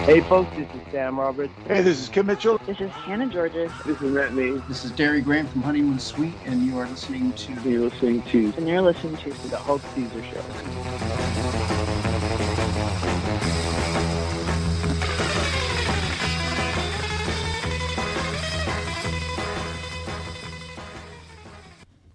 Hey folks, this is Sam Roberts. Hey, this is Kim Mitchell. This is Hannah Georges. This is Matt Mee. This is Derry Graham from Honeymoon Suite, and you are listening to... You're listening to... And you're listening to The Hulk Caesar Show.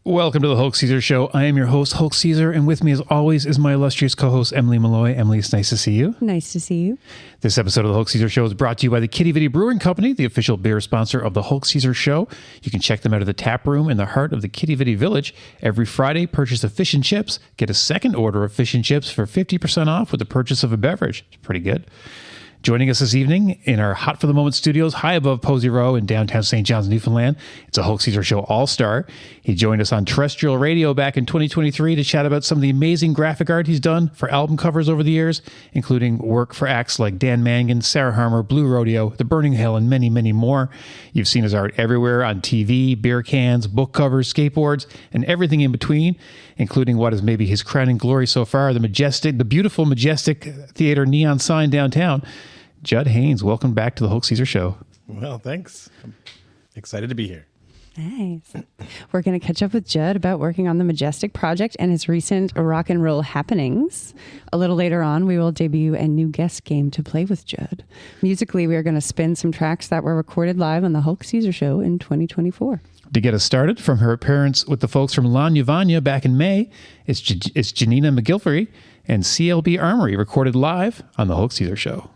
Welcome to the Hulk Caesar Show. I am your host, Hulk Caesar, and with me as always is my illustrious co-host, Emily Malloy. Emily, it's nice to see you. Nice to see you. This episode of the Hulk Caesar Show is brought to you by the Kitty Vitty Brewing Company, the official beer sponsor of the Hulk Caesar Show. You can check them out at the tap room in the heart of the Kitty Vitty Village. Every Friday, purchase a fish and chips. Get a second order of fish and chips for 50% off with the purchase of a beverage. It's pretty good. Joining us this evening in our Hot for the Moment studios, high above Posey Row in downtown St. John's, Newfoundland, it's a Hulk Caesar Show all-star. He joined us on terrestrial radio back in 2023 to chat about some of the amazing graphic art he's done for album covers over the years, including work for acts like Dan Mangan, Sarah Harmer, Blue Rodeo, The Burning Hell, and many, many more. You've seen his art everywhere on TV, beer cans, book covers, skateboards, and everything in between, including what is maybe his crowning glory so far, the beautiful Majestic Theater neon sign downtown. Jud Haynes, welcome back to the Hulk Caesar Show. Well, thanks. I'm excited to be here. Nice. We're going to catch up with Jud about working on the Majestic project and his recent rock and roll happenings. A little later on, we will debut a new guest game to play with Jud. Musically, we are going to spin some tracks that were recorded live on the Hulk Caesar Show in 2024. To get us started, from her appearance with the folks from La Nuvania back in May, it's Janina McGilvery and CLB Armory, recorded live on the Hulk Caesar Show.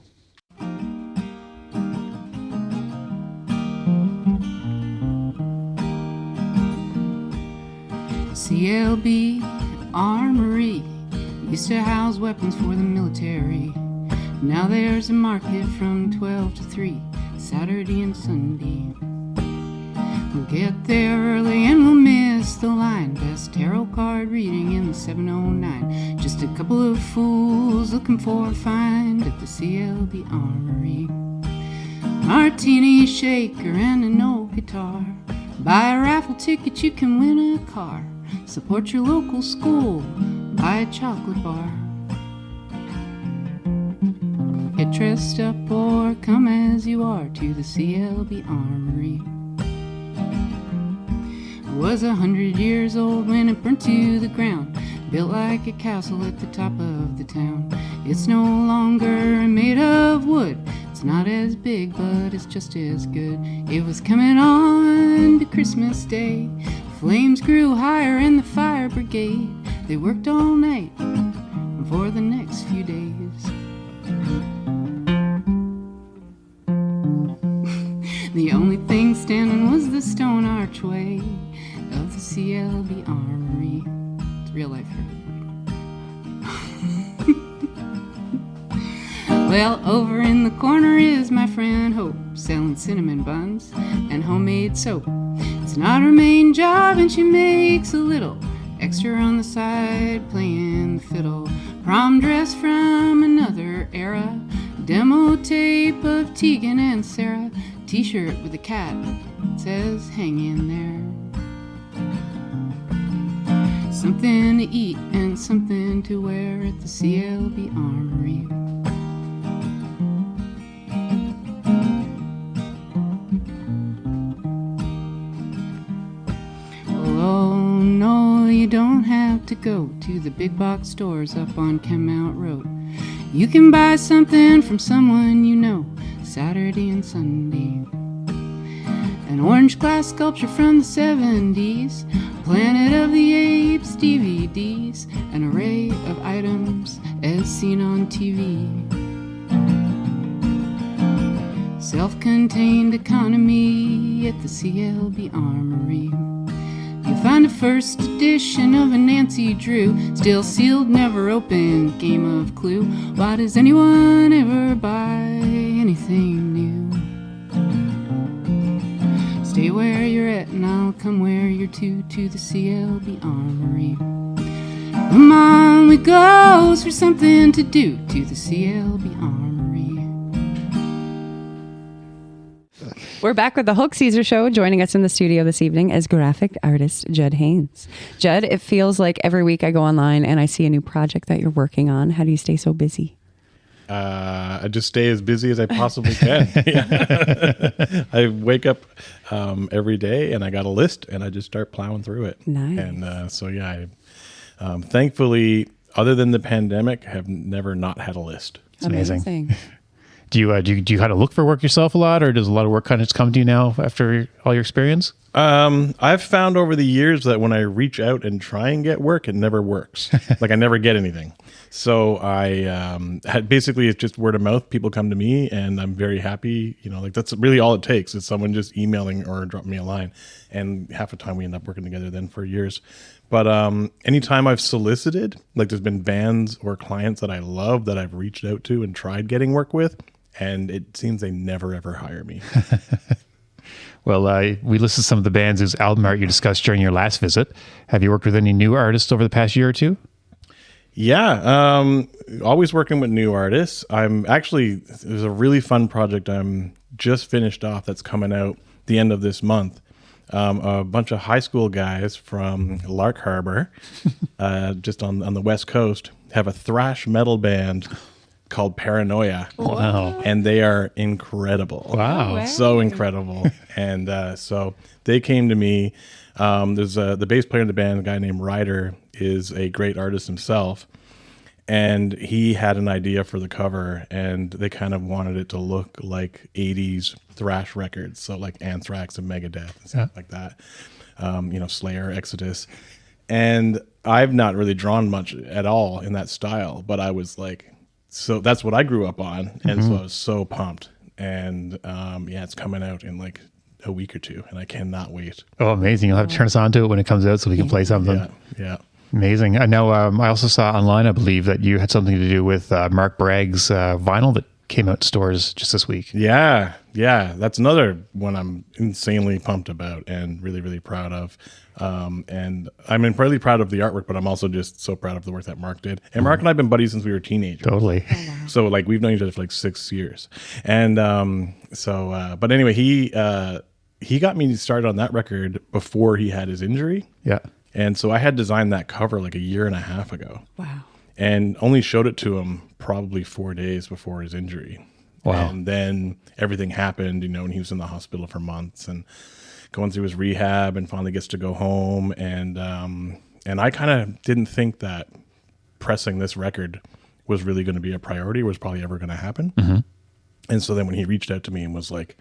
CLB Armory used to house weapons for the military. Now there's a market from 12 to 3, Saturday and Sunday. We'll get there early and we'll miss the line. Best tarot card reading in the 709. Just a couple of fools looking for a find at the CLB Armory. Martini shaker and an old guitar. Buy a raffle ticket, you can win a car. Support your local school, buy a chocolate bar. Get dressed up or come as you are to the CLB Armory. It was 100 years old when it burnt to the ground, built like a castle at the top of the town. It's no longer made of wood, it's not as big but it's just as good. It was coming on to Christmas Day. Flames grew higher in the fire brigade. They worked all night for the next few days. The only thing standing was the stone archway of the CLB Armory. It's real life here. Well, over in the corner is my friend Hope, selling cinnamon buns and homemade soap. It's not her main job and she makes a little extra on the side playing the fiddle. Prom dress from another era, demo tape of Tegan and Sarah, t-shirt with a cat that says hang in there. Something to eat and something to wear at the CLB Armory. Oh no, you don't have to go to the big box stores up on Kenmount Road. You can buy something from someone you know, Saturday and Sunday. An orange glass sculpture from the 70s, Planet of the Apes DVDs, an array of items as seen on TV. Self-contained economy at the CLB Armory. You'll find a first edition of a Nancy Drew, still sealed, never opened, game of Clue. Why does anyone ever buy anything new? Stay where you're at and I'll come where you're to the CLB Armory. Come on, we go for something to do to the CLB Armory. We're back with the Hulk Caesar Show. Joining us in the studio this evening is graphic artist Jud Haynes. Jud, it feels like every week I go online and I see a new project that you're working on. How do you stay so busy? I just stay as busy as I possibly can. Yeah. I wake up every day and I got a list and I just start plowing through it. Nice. And so, yeah, I thankfully, other than the pandemic, have never not had a list. It's amazing. Do you kind of look for work yourself a lot, or does a lot of work kind of just come to you now after all your experience? I've found over the years that when I reach out and try and get work, it never works. Like I never get anything. So I had basically it's just word of mouth. People come to me, and I'm very happy. Like that's really all it takes is someone just emailing or dropping me a line, and half the time we end up working together then for years. But anytime I've solicited, like there's been bands or clients that I love that I've reached out to and tried getting work with, and it seems they never ever hire me. Well, we listed some of the bands whose album art you discussed during your last visit. Have you worked with any new artists over the past year or two? Yeah, always working with new artists. There's a really fun project I'm just finished off that's coming out the end of this month. A bunch of high school guys from Lark Harbor, just on the West Coast, have a thrash metal band called Paranoia. Wow. And they are incredible. Wow. So incredible. And so they came to me. There's the bass player in the band, a guy named Ryder, is a great artist himself. And he had an idea for the cover, and they kind of wanted it to look like 80s thrash records. So like Anthrax and Megadeth and stuff like that. Slayer, Exodus. And I've not really drawn much at all in that style, but I was like, so that's what I grew up on. And so I was so pumped. And it's coming out in like a week or two, and I cannot wait. Oh, amazing. You'll have to turn us on to it when it comes out so we can play something. Yeah. Amazing. I know I also saw online, I believe, that you had something to do with Mark Bragg's vinyl that came out in stores just this week. Yeah. That's another one I'm insanely pumped about and really, really proud of. And I'm incredibly proud of the artwork, but I'm also just so proud of the work that Mark did. And Mark and I have been buddies since we were teenagers. Totally. So like we've known each other for like 6 years. And but anyway, he got me started on that record before he had his injury. Yeah. And so I had designed that cover like a year and a half ago. Wow. And only showed it to him probably 4 days before his injury. Wow. And then everything happened, and he was in the hospital for months and going through his rehab, and finally gets to go home. And I kind of didn't think that pressing this record was really going to be a priority, or was probably ever going to happen. Mm-hmm. And so then when he reached out to me and was like,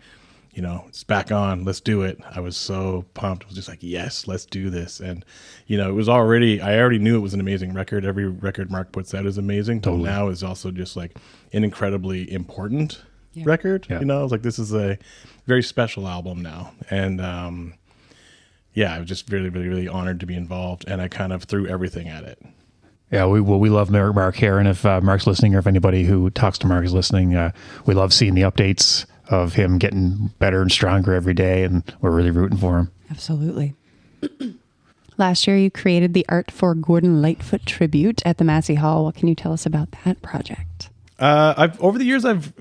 it's back on, let's do it, I was so pumped. I was just like, yes, let's do this. And, it was I already knew it was an amazing record. Every record Mark puts out is amazing. Totally. But now is also just like an incredibly important record. Yeah. It's like, this is a very special album now. And, I was just really, really, really honored to be involved. And I kind of threw everything at it. Yeah, we love Mark here. And if Mark's listening, or if anybody who talks to Mark is listening, we love seeing the updates of him getting better and stronger every day, and we're really rooting for him. Absolutely. Last year, you created the art for Gordon Lightfoot tribute at the Massey Hall. What can you tell us about that project? Over the years, I've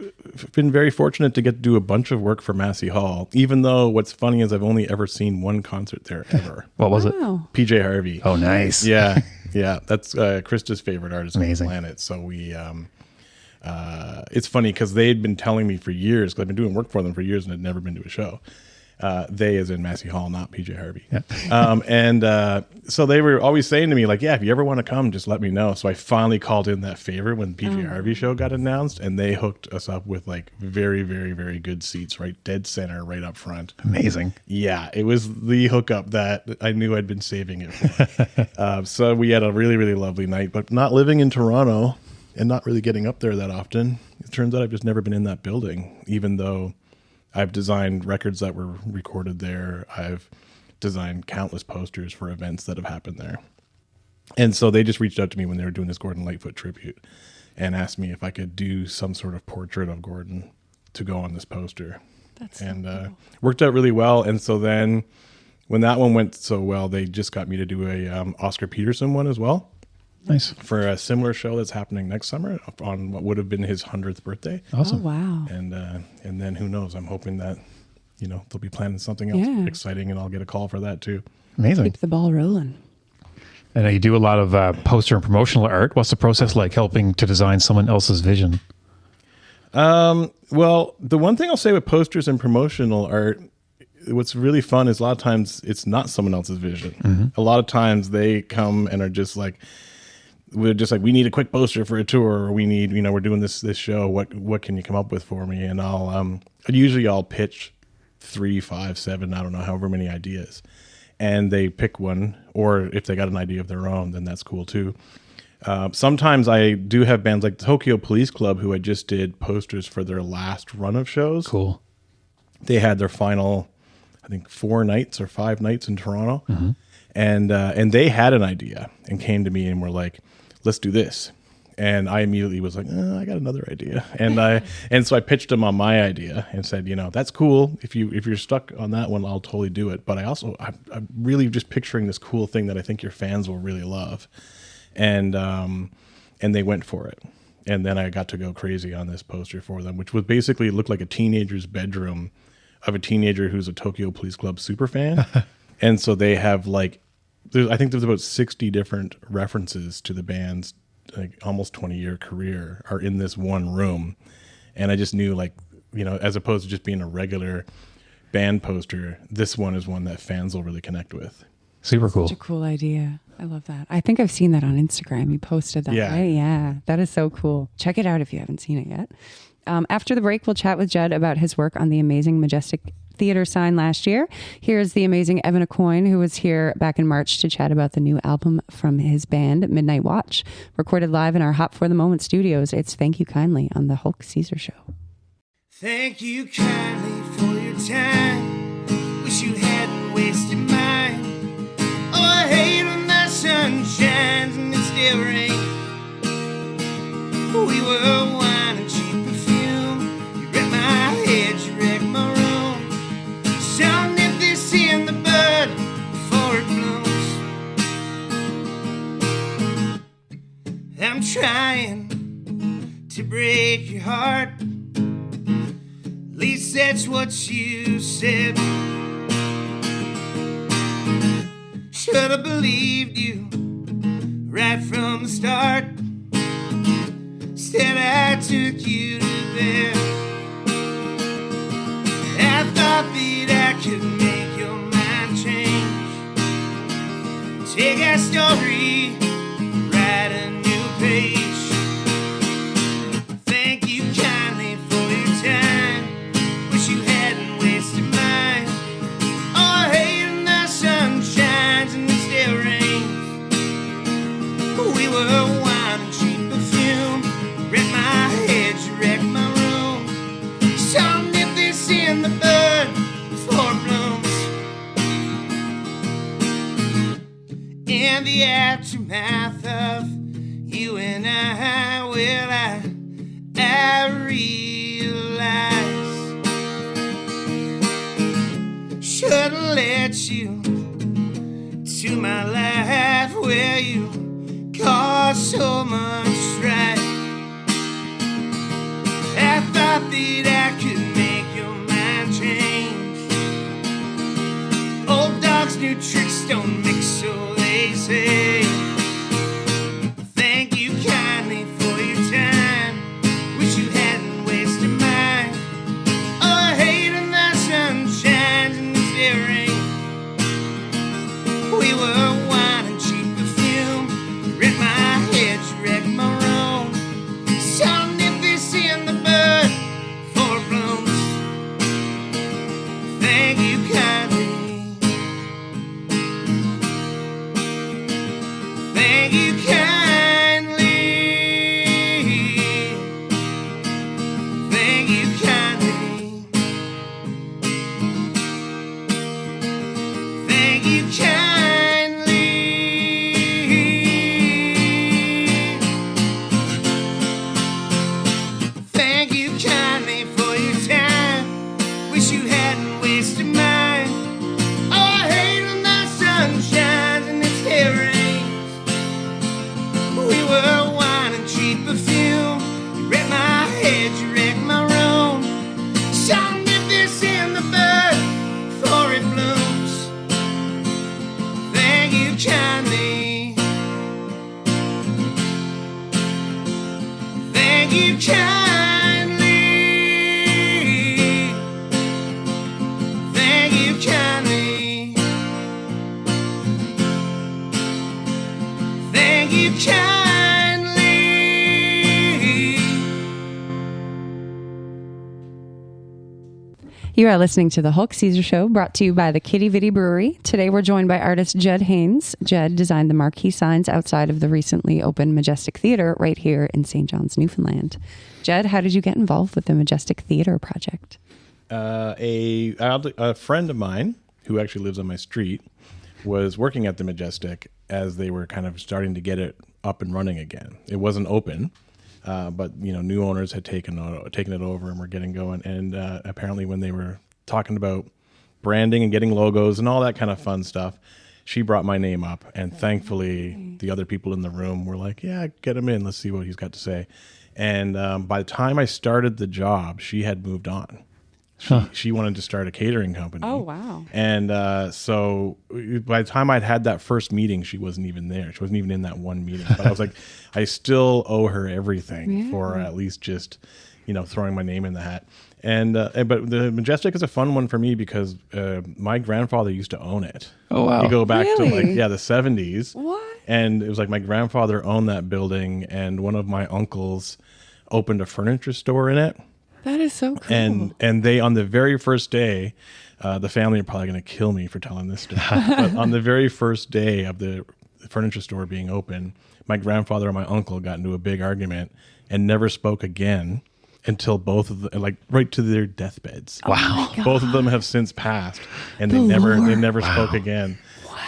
been very fortunate to get to do a bunch of work for Massey Hall, even though what's funny is I've only ever seen one concert there ever. What was it? PJ Harvey. Oh, nice. Yeah. That's Krista's favorite artist on the planet. So we... it's funny because they'd been telling me for years, because I've been doing work for them for years and had never been to a show. They as in Massey Hall, not PJ Harvey. Yeah. So they were always saying to me, like, yeah, if you ever want to come, just let me know. So I finally called in that favor when PJ Harvey show got announced, and they hooked us up with like very, very, very good seats, right dead center, right up front. Amazing. Yeah, it was the hookup that I knew I'd been saving it for. So we had a really, really lovely night, but not living in Toronto and not really getting up there that often, it turns out I've just never been in that building, even though I've designed records that were recorded there. I've designed countless posters for events that have happened there. And so they just reached out to me when they were doing this Gordon Lightfoot tribute and asked me if I could do some sort of portrait of Gordon to go on this poster. Worked out really well. And so then when that one went so well, they just got me to do a Oscar Peterson one as well. Nice. For a similar show that's happening next summer on what would have been his 100th birthday. Awesome. Oh, wow. And then who knows? I'm hoping that, they'll be planning something else exciting, and I'll get a call for that too. Amazing. Keep the ball rolling. I know you do a lot of poster and promotional art. What's the process like helping to design someone else's vision? Well, the one thing I'll say with posters and promotional art, what's really fun is a lot of times it's not someone else's vision. A lot of times they come and are just like, we need a quick poster for a tour, or we need, we're doing this show. What can you come up with for me? And I'll pitch 3, 5, 7, I don't know, however many ideas, and they pick one. Or if they got an idea of their own, then that's cool too. Sometimes I do have bands like Tokyo Police Club, who I just did posters for their last run of shows. Cool. They had their final, I think, 4 nights or 5 nights in Toronto, and they had an idea and came to me and were like, "Let's do this." And I immediately was like, I got another idea, and so I pitched them on my idea and said, that's cool. If you're stuck on that one, I'll totally do it. But I'm really just picturing this cool thing that I think your fans will really love, and they went for it. And then I got to go crazy on this poster for them, which was basically, it looked like a teenager's bedroom of a teenager who's a Tokyo Police Club super fan. And so they have I think there's about 60 different references to the band's almost 20-year career are in this one room. And I just knew, as opposed to just being a regular band poster, this one is one that fans will really connect with. Super cool. Such a cool idea. I love that. I think I've seen that on Instagram. You posted that, Yeah. right? Yeah, that is so cool. Check it out if you haven't seen it yet. After the break, we'll chat with Jud about his work on the amazing Majestic Theater sign last year. Here's the amazing Evan Aucoin, who was here back in March to chat about the new album from his band, Midnight Watch, recorded live in our Hot for the Moment studios. It's Thank You Kindly on the Hulk Caesar Show. Thank you kindly for your time. Wish you hadn't wasted mine. Oh, I hate when the sun shines and it still rains. We were wine and cheap perfume. You wrecked my head, you wrecked my room. So nip this in the bud before it blooms. I'm trying to break your heart. At least that's what you said. Should have believed you right from the start. Instead I took you to bed. I thought that I could make your mind change. Take our story, write a new page. Thank you kindly for your time. Wish you hadn't wasted mine. Oh, I hate when the sun shines and it still rains. We were wine and cheap perfume. Wrecked my head, you wrecked my room. So nip this in the bud before it blooms. In the aftermath of you and I, well, I realize should've let you to my life where you caused so much strife. I thought that I could make your mind change. Old dogs, new tricks don't mix, so they say. Thank you kindly for your time. Wish you hadn't wasted mine. Oh, I hate when the sun shines and it still rains. We were wine and cheap perfume. You wrecked my head, you wrecked my room. So nip this in the bud before it blooms. Thank you kindly. Thank you kindly. Thank you kindly. Thank you kindly. Thank you kindly for your time. Wish you hadn't wasted mine. Oh, I hate when the sun shines and it still rains. We were wine and cheap perfume. You wrecked my head, you wrecked my room. So nip this in the bud before it blooms. Thank you kindly. Thank you kindly. You are listening to the Hulk Caesar Show, brought to you by the Kitty Vitty Brewery. Today we're joined by artist Jud Haynes. Jud designed the marquee signs outside of the recently opened Majestic Theater right here in St. John's, Newfoundland. Jud, how did you get involved with the Majestic Theater project? A friend of mine who actually lives on my street was working at the Majestic as they were kind of starting to get it up and running again. It wasn't open. But new owners had taken it over and were getting going. And apparently, when they were talking about branding and getting logos and all that kind of fun stuff, she brought my name up. And thankfully, the other people in the room were like, "Yeah, get him in. Let's see what he's got to say." And by the time I started the job, she had moved on. She wanted to start a catering company. Oh, wow. And so by the time I'd had that first meeting, she wasn't even there. She wasn't even in that one meeting. But I was like, I still owe her everything for at least just, throwing my name in the hat. And but the Majestic is a fun one for me because my grandfather used to own it. Oh, wow. You go back to Really? the 70s. What? And it was like my grandfather owned that building, and one of my uncles opened a furniture store in it. That is so cool. And they, on the very first day, the family are probably going to kill me for telling this story. But on the very first day of the furniture store being open, my grandfather and my uncle got into a big argument and never spoke again until both of them, like right to their deathbeds. Wow. Both of them have since passed, and they never spoke again.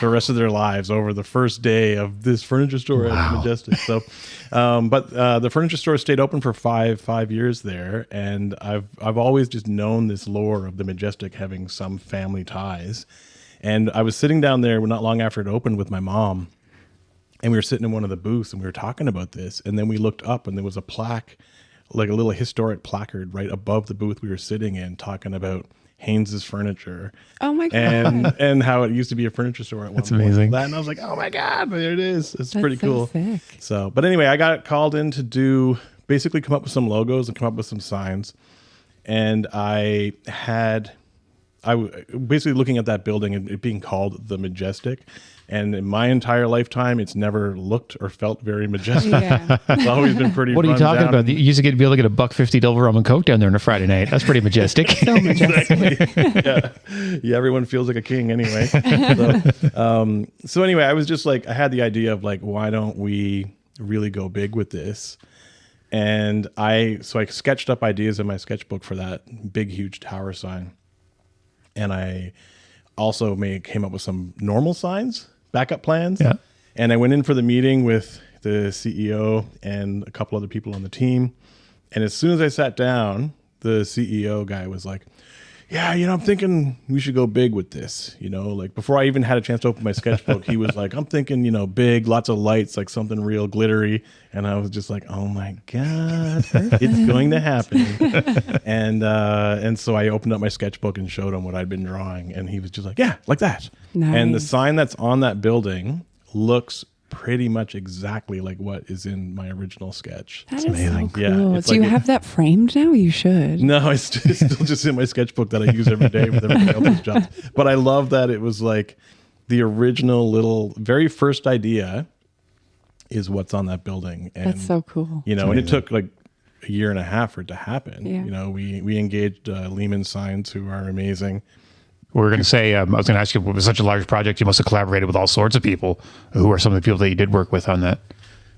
The rest of their lives over the first day of this furniture store at the Majestic. So, but the furniture store stayed open for five years there, and I've always just known this lore of the Majestic having some family ties. And I was sitting down there not long after it opened with my mom, and we were sitting in one of the booths, and we were talking about this, and then we looked up, and there was a plaque, like a little historic placard right above the booth we were sitting in, talking about Haynes's Furniture. Oh my God. And how it used to be a furniture store at one That's point. amazing. And I was like, oh my God, there it is. It's That's pretty so cool. sick. So, but anyway, I got called in to basically come up with some logos and come up with some signs. And I basically looking at that building and it being called the Majestic. And in my entire lifetime, it's never looked or felt very majestic. Yeah. It's always been pretty What are you run talking down. about? You used to be able to get a $1.50 double rum and Coke down there on a Friday night. That's pretty majestic. So majestic. Yeah, everyone feels like a king anyway. So anyway, I was just like, I had the idea of like, why don't we really go big with this? And I sketched up ideas in my sketchbook for that big, huge tower sign. And I also came up with some normal signs, backup plans. Yeah. And I went in for the meeting with the CEO and a couple other people on the team. And as soon as I sat down, the CEO guy was like, yeah, I'm thinking we should go big with this. Like before I even had a chance to open my sketchbook, he was like, I'm thinking, big, lots of lights, like something real glittery. And I was just like, oh my God, it's going to happen. And so I opened up my sketchbook and showed him what I'd been drawing. And he was just like, yeah, like that. Nice. And the sign that's on that building looks pretty much exactly like what is in my original sketch. That is so cool. Yeah, it's Do you like have that framed now? You should. No, it's still just in my sketchbook that I use every day with everybody else's jobs. But I love that it was like the original very first idea is what's on that building. And, That's so cool. And it took like a year and a half for it to happen. Yeah. We engaged Lehman Signs, who are amazing. We were going to say, I was going to ask you, it was such a large project, you must have collaborated with all sorts of people. Who are some of the people that you did work with on that?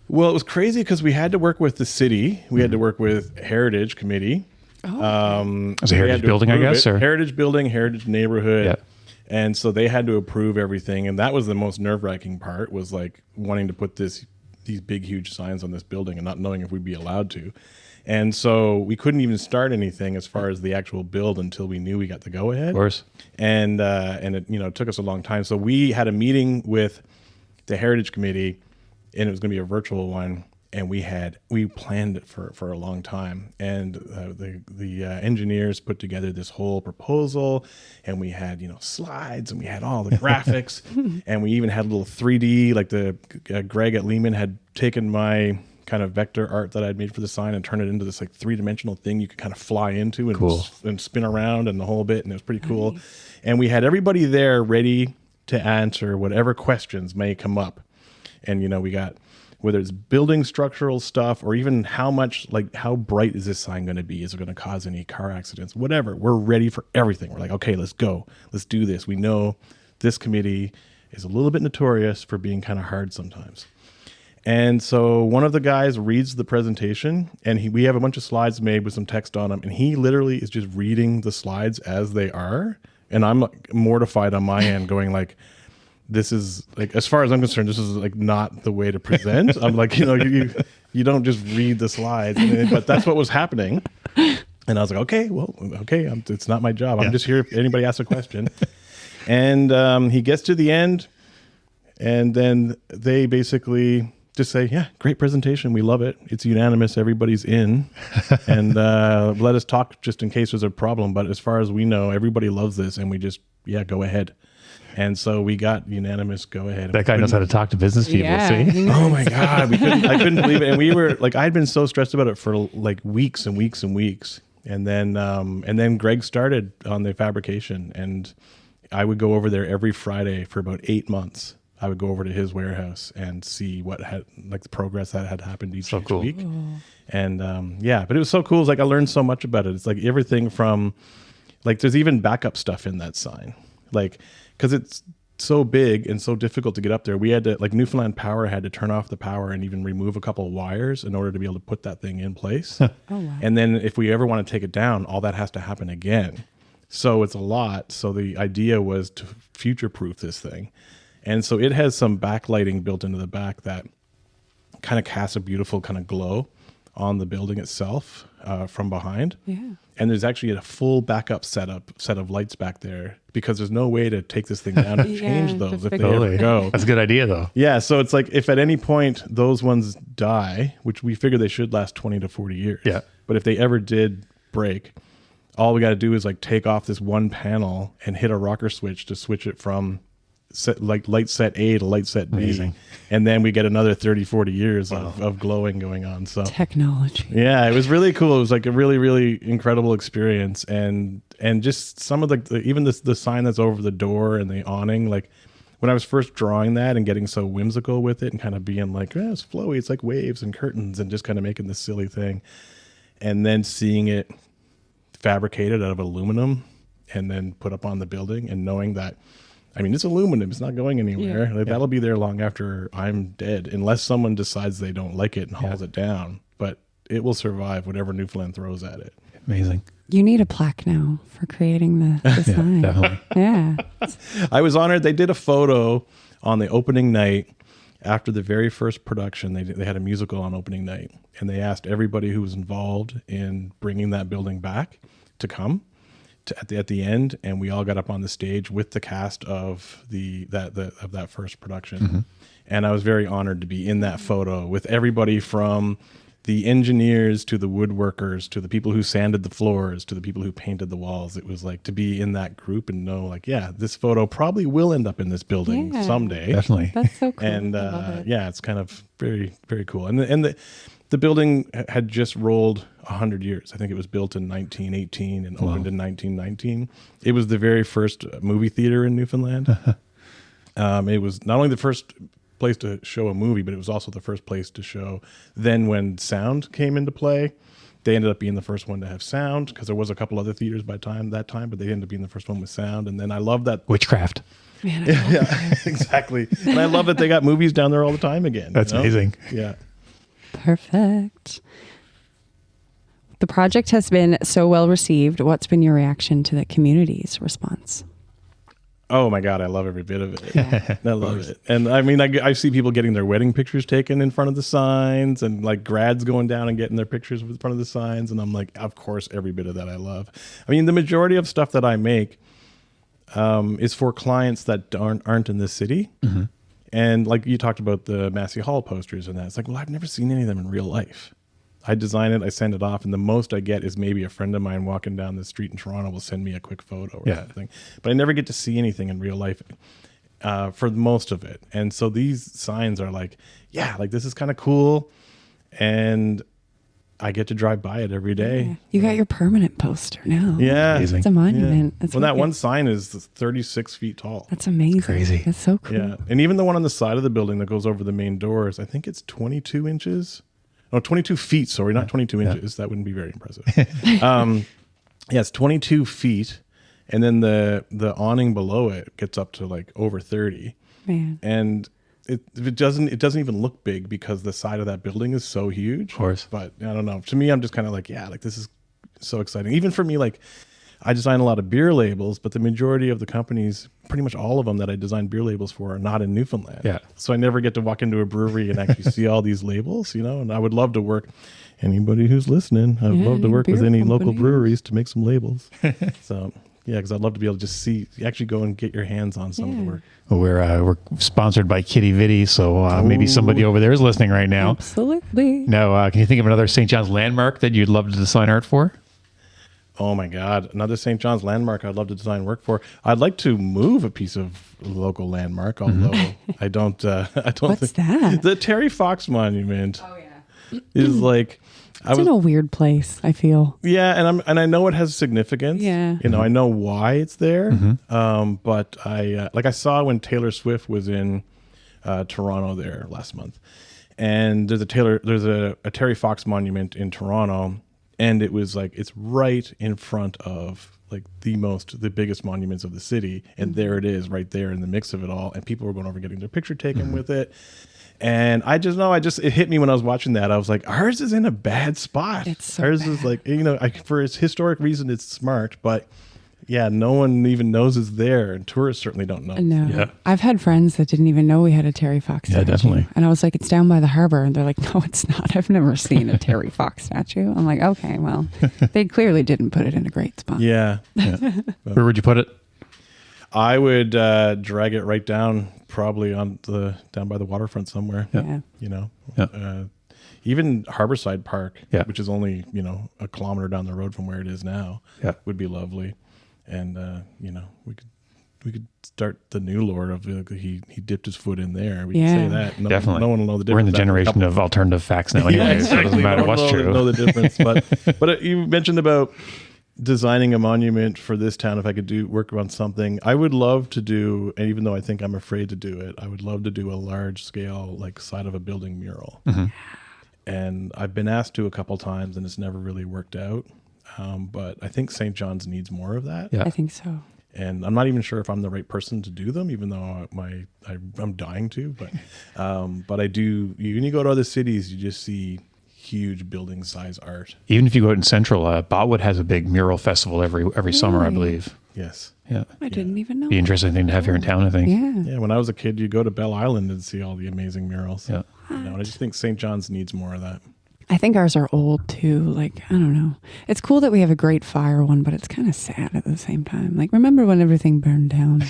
Well, it was crazy because we had to work with the city. We had to work with Heritage Committee. As a They heritage had to building, I approve guess? it. Or? Heritage building, heritage neighborhood. Yeah. And so they had to approve everything. And that was the most nerve-wracking part, was like wanting to put these big, huge signs on this building and not knowing if we'd be allowed to. And so we couldn't even start anything as far as the actual build until we knew we got the go-ahead. Of course. And it took us a long time. So we had a meeting with the Heritage Committee, and it was going to be a virtual one. And we planned it for a long time. And the engineers put together this whole proposal, and we had slides, and we had all the graphics, and we even had a little 3D. Like Greg at Lehman had taken my kind of vector art that I'd made for the sign and turned it into this like 3-dimensional thing you could kind of fly into and, Cool. and spin around and the whole bit. And it was pretty cool. And we had everybody there ready to answer whatever questions may come up. And, we got whether it's building structural stuff or even how much, like how bright is this sign going to be? Is it going to cause any car accidents? Whatever. We're ready for everything. We're like, okay, let's go. Let's do this. We know this committee is a little bit notorious for being kind of hard sometimes. And so one of the guys reads the presentation, and we have a bunch of slides made with some text on them, and he literally is just reading the slides as they are. And I'm mortified on my end, going like, this is like, as far as I'm concerned, this is like not the way to present. I'm like, you don't just read the slides, but that's what was happening. And I was like, okay, it's not my job. I'm just here if anybody asks a question. And he gets to the end, and then they basically just say, yeah, great presentation. We love it. It's unanimous. Everybody's in. And let us talk just in case there's a problem. But as far as we know, everybody loves this. And we just, go ahead. And so we got unanimous go ahead. That guy knows how to talk to business people, see? Oh my God. I couldn't believe it. And we were like, I'd been so stressed about it for like weeks and weeks and weeks. And then Greg started on the fabrication, and I would go over there every Friday for about 8 months. I would go over to his warehouse and see what had, like, the progress that had happened each week. And but it was so cool. It's like I learned so much about it. It's like everything from, like, there's even backup stuff in that sign, like, because it's so big and so difficult to get up there. We had to, like, Newfoundland Power had to turn off the power and even remove a couple of wires in order to be able to put that thing in place. Oh, wow. And then if we ever want to take it down, all that has to happen again. So it's a lot. So the idea was to future-proof this thing. And so it has some backlighting built into the back that kind of casts a beautiful kind of glow on the building itself from behind. Yeah. And there's actually a full backup set of lights back there, because there's no way to take this thing down and change those if they ever go. That's a good idea, though. Yeah, so it's like if at any point those ones die, which we figure they should last 20 to 40 years. Yeah. But if they ever did break, all we got to do is like take off this one panel and hit a rocker switch to switch it from light set A to light set B. Amazing. And then we get another 30, 40 years of glowing going on. So Technology. yeah, it was really cool. It was like a really, really incredible experience. And just some of even the sign that's over the door and the awning, like when I was first drawing that and getting so whimsical with it and kind of being like, it's flowy, it's like waves and curtains and just kind of making this silly thing. And then seeing it fabricated out of aluminum and then put up on the building, and knowing that, I mean, it's aluminum, it's not going anywhere. Yeah. Like, that'll be there long after I'm dead, unless someone decides they don't like it and hauls it down. But it will survive whatever Newfoundland throws at it. Amazing. You need a plaque now for creating the sign. Definitely. Yeah. I was honored. They did a photo on the opening night after the very first production. They had a musical on opening night, and they asked everybody who was involved in bringing that building back to come at the end, and we all got up on the stage with the cast of that first production. Mm-hmm. And I was very honored to be in that photo with everybody from the engineers to the woodworkers to the people who sanded the floors to the people who painted the walls. It was like to be in that group and know, like, yeah, this photo probably will end up in this building someday. Definitely. That's so cool. And it's kind of very, very cool. And the building had just rolled 100 years. I think it was built in 1918 and opened in 1919. It was the very first movie theater in Newfoundland. It was not only the first place to show a movie, but it was also the first place to show. Then when sound came into play, they ended up being the first one to have sound, because there was a couple other theaters by that time, but they ended up being the first one with sound. And then I love that Witchcraft. Man, yeah, exactly. And I love that they got movies down there all the time again. That's amazing. Yeah. perfect. The project has been so well received. What's been your reaction to the community's response? Oh my God, I love every bit of it. I love it. And I mean, I see people getting their wedding pictures taken in front of the signs, and like grads going down and getting their pictures in front of the signs. And I'm like, of course, every bit of that I love. I mean, the majority of stuff that I make is for clients that aren't in the city. Mm-hmm. And like you talked about the Massey Hall posters and that. It's like, well, I've never seen any of them in real life. I design it, I send it off, and the most I get is maybe a friend of mine walking down the street in Toronto will send me a quick photo or something. But I never get to see anything in real life for most of it. And so these signs are like, yeah, like this is kind of cool. And I get to drive by it every day. You got your permanent poster now. Yeah. Amazing. It's a monument. That's Well, that wicked. one sign is 36 feet tall. That's amazing. crazy. That's so cool. Yeah. And even the one on the side of the building that goes over the main doors, I think it's 22 inches. No, 22 feet. Sorry, not 22 inches. That wouldn't be very impressive. Yeah, it's 22 feet. And then the awning below it gets up to like over 30. Man. And it doesn't even look big because the side of that building is so huge. Of course. But I don't know. To me, I'm just kind of like, yeah, like this is so exciting. Even for me, like I design a lot of beer labels, but the majority of the companies, pretty much all of them that I design beer labels for, are not in Newfoundland. Yeah. So I never get to walk into a brewery and actually see all these labels, and I would love to work. Anybody who's listening, I'd love to any work with beer any local companies. breweries to make some labels. So yeah, because I'd love to be able to just actually go and get your hands on some of the work. Well, we're sponsored by Kitty Vitty, so maybe somebody over there is listening right now. Absolutely. Now, can you think of another St. John's landmark that you'd love to design art for? Oh my God, another St. John's landmark I'd love to design work for. I'd like to move a piece of local landmark, although I don't What's that? The Terry Fox Monument. Oh yeah. Is like It's in a weird place, I feel. Yeah, and I know it has significance. Yeah. I know why it's there. But I saw when Taylor Swift was in Toronto there last month, and there's a Terry Fox monument in Toronto, and it was like it's right in front of like the biggest monuments of the city, and there it is right there in the mix of it all, and people were going over getting their picture taken with it. And I just know, it hit me when I was watching that. I was like, ours is in a bad spot. It's so ours bad. is like, for its historic reason, it's smart, but yeah, no one even knows it's there, and tourists certainly don't know. No. Yeah. I've had friends that didn't even know we had a Terry Fox statue. definitely. And I was like, it's down by the harbor. And they're like, no, it's not. I've never seen a Terry Fox statue. I'm like, okay, well, they clearly didn't put it in a great spot. Yeah. Where would you put it? I would drag it right down, probably down by the waterfront somewhere. Yeah. Even Harborside Park, Yeah. which is only a kilometer down the road from where it is now, Yeah. would be lovely. And we could start the new lore of he dipped his foot in there. We can say that. Definitely. No one will know the difference. We're in the after a generation couple- of alternative facts now anyway, so it doesn't matter No what's one will true. know the difference. But you mentioned about designing a monument for this town. If I could work on something, I would love to do, and even though I think I'm afraid to do it, I would love to do a large scale, like side of a building mural. And I've been asked to a couple times, and it's never really worked out. But I think St. John's needs more of that. Yeah. I think so. And I'm not even sure if I'm the right person to do them, even though I'm dying to. But I do. When you go to other cities, you just see huge building size art. Even if you go out in Central, Botwood has a big mural festival every summer, I believe. Yes. Yeah. I didn't even know. Be an interesting thing to have here in town, I think. Yeah. Yeah. When I was a kid, you go to Bell Island and see all the amazing murals. Yeah. And I just think St. John's needs more of that. I think ours are old too. Like, I don't know. It's cool that we have a great fire one, but it's kind of sad at the same time. Like, remember when everything burned down?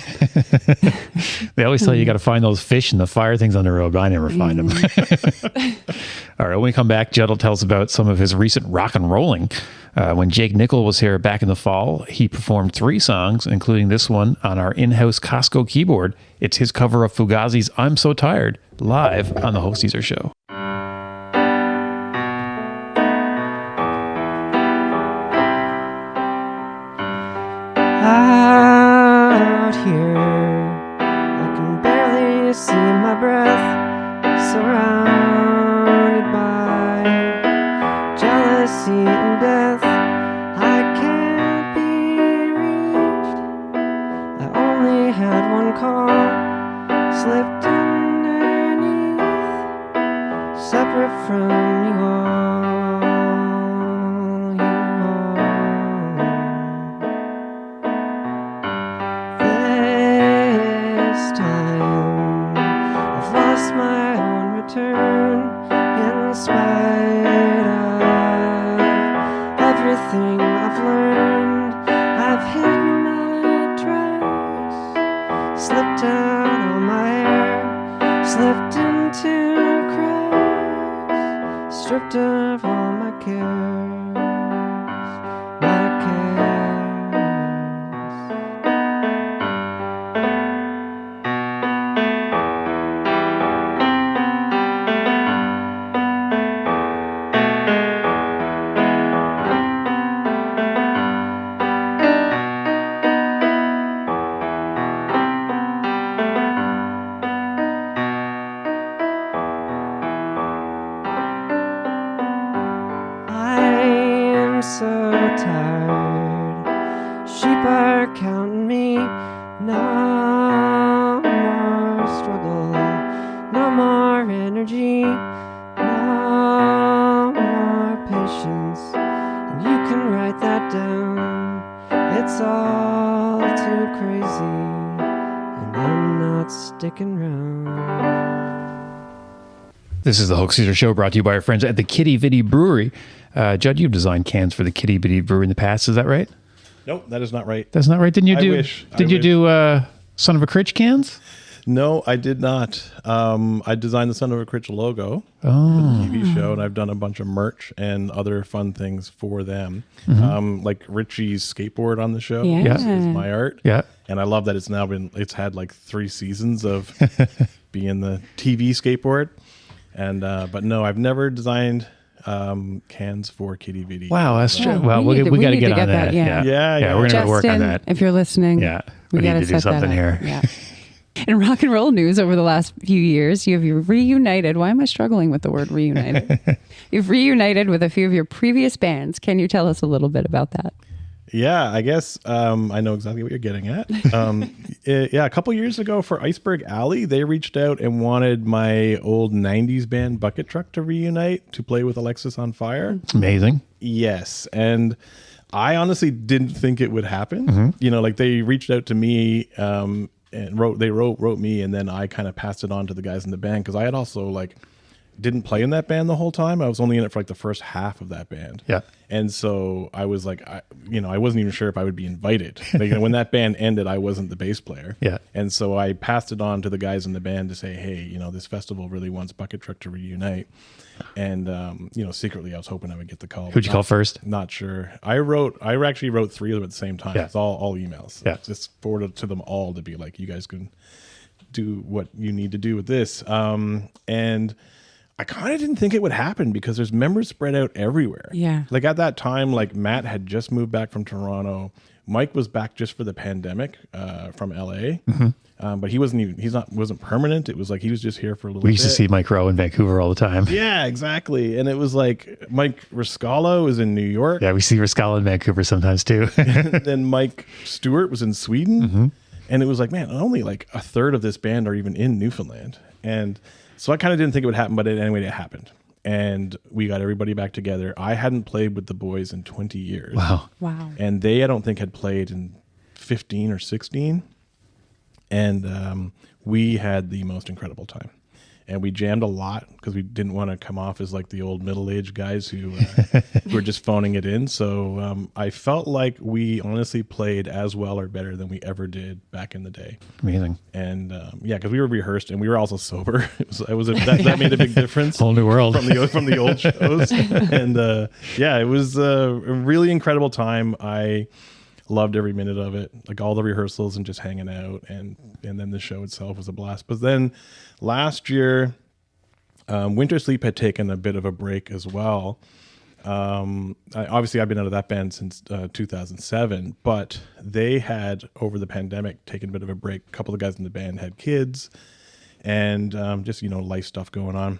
They always tell you got to find those fish and the fire things on the road, but I never find them. All right, when we come back, Jud will tell us about some of his recent rock and rolling. When Jake Nickel was here back in the fall, he performed 3 songs, including this one on our in-house Costco keyboard. It's his cover of Fugazi's I'm So Tired, live on the Host Caesar Show. Out here, I can barely see my breath, surrounded by jealousy and death. I can't be reached. I only had one call, slipped underneath, separate from you all. This time I've lost my own return in spite of everything I've learned. I've hidden my tracks, slipped out all my hair, slipped into cracks, stripped of all my cares, my cares. I'm so tired. Sheep are counting me. No more struggle. No more energy. No more patience. And you can write that down. It's all too crazy. And I'm not sticking around. This is the Hulk Caesar Show, brought to you by our friends at the Kitty Vitty Brewery. Jud, you've designed cans for the Kitty Vitty Brewery in the past. Is that right? Nope, that is not right. That's not right. Didn't you I do? wish. Did I you wish. do Son of a Critch cans? No, I did not. I designed the Son of a Critch logo for the TV show, and I've done a bunch of merch and other fun things for them. Like Richie's skateboard on the show Yeah. is my art. Yeah. And I love that it's had like 3 seasons of being the TV skateboard. And but no, I've never designed cans for Kitty Vitty. Wow, that's true. Yeah, Well, we we got to need get to on get that. that, yeah. Yeah, We're going to work on Justin, that. if you're listening, Yeah, we we got need to to do set that something up. here. Yeah. In rock and roll news over the last few years, you have reunited. Why am I struggling with the word reunited? You've reunited with a few of your previous bands. Can you tell us a little bit about that? Yeah, I guess I know exactly what you're getting at. Yeah, a couple years ago for Iceberg Alley, they reached out and wanted my old 90s band Bucket Truck to reunite to play with Alexis on Fire. Amazing. Yes, and I honestly didn't think it would happen. You know, like they reached out to me and wrote me, and then I kind of passed it on to the guys in the band because I had also like didn't play in that band the whole time. I was only in it for like the first half of that band. Yeah. And so I was like, I wasn't even sure if I would be invited. Like, when that band ended, I wasn't the bass player. Yeah. And so I passed it on to the guys in the band to say, hey, this festival really wants Bucket Truck to reunite. And, secretly I was hoping I would get the call. Who'd you call first? Not sure. I actually wrote 3 of them at the same time. Yeah. It's all emails. Yeah. Just forwarded to them all to be like, you guys can do what you need to do with this. And I kind of didn't think it would happen because there's members spread out everywhere. Yeah. Like at that time, like Matt had just moved back from Toronto. Mike was back just for the pandemic from LA. But he wasn't permanent. It was like he was just here for a little bit. We used to see Mike Rowe in Vancouver all the time. Yeah, exactly. And it was like Mike Riscalo was in New York. Yeah, we see Rascala in Vancouver sometimes too. Then Mike Stewart was in Sweden. And it was like, man, only like a third of this band are even in Newfoundland. And so I kind of didn't think it would happen, but anyway, it happened. And we got everybody back together. I hadn't played with the boys in 20 years. Wow. Wow. And they, I don't think, had played in 15 or 16. And we had the most incredible time. And we jammed a lot because we didn't want to come off as like the old middle-aged guys who were just phoning it in. So I felt like we honestly played as well or better than we ever did back in the day. Amazing. And because we were rehearsed and we were also sober. That made a big difference. Whole new world. from the old shows. And it was a really incredible time. I loved every minute of it, like all the rehearsals and just hanging out, and then the show itself was a blast. But then last year, Winter Sleep had taken a bit of a break as well. Obviously, I've been out of that band since 2007, but they had, over the pandemic, taken a bit of a break. A couple of guys in the band had kids and just, life stuff going on.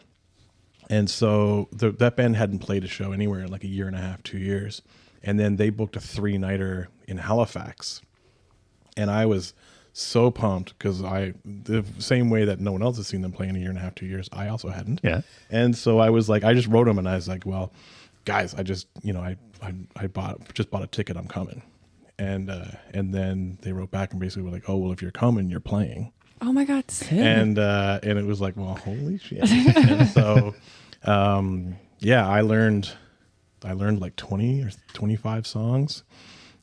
And so that band hadn't played a show anywhere in like a year and a half, 2 years. And then they booked a 3-nighter in Halifax. And I was so pumped because the same way that no one else has seen them play in a year and a half, 2 years, I also hadn't. Yeah. And so I was like, I just wrote them and I was like, well, guys, I just, I bought a ticket, I'm coming. And then they wrote back and basically were like, oh, well, if you're coming, you're playing. Oh my God, sick. And it was like, well, holy shit. And so, I learned like 20 or 25 songs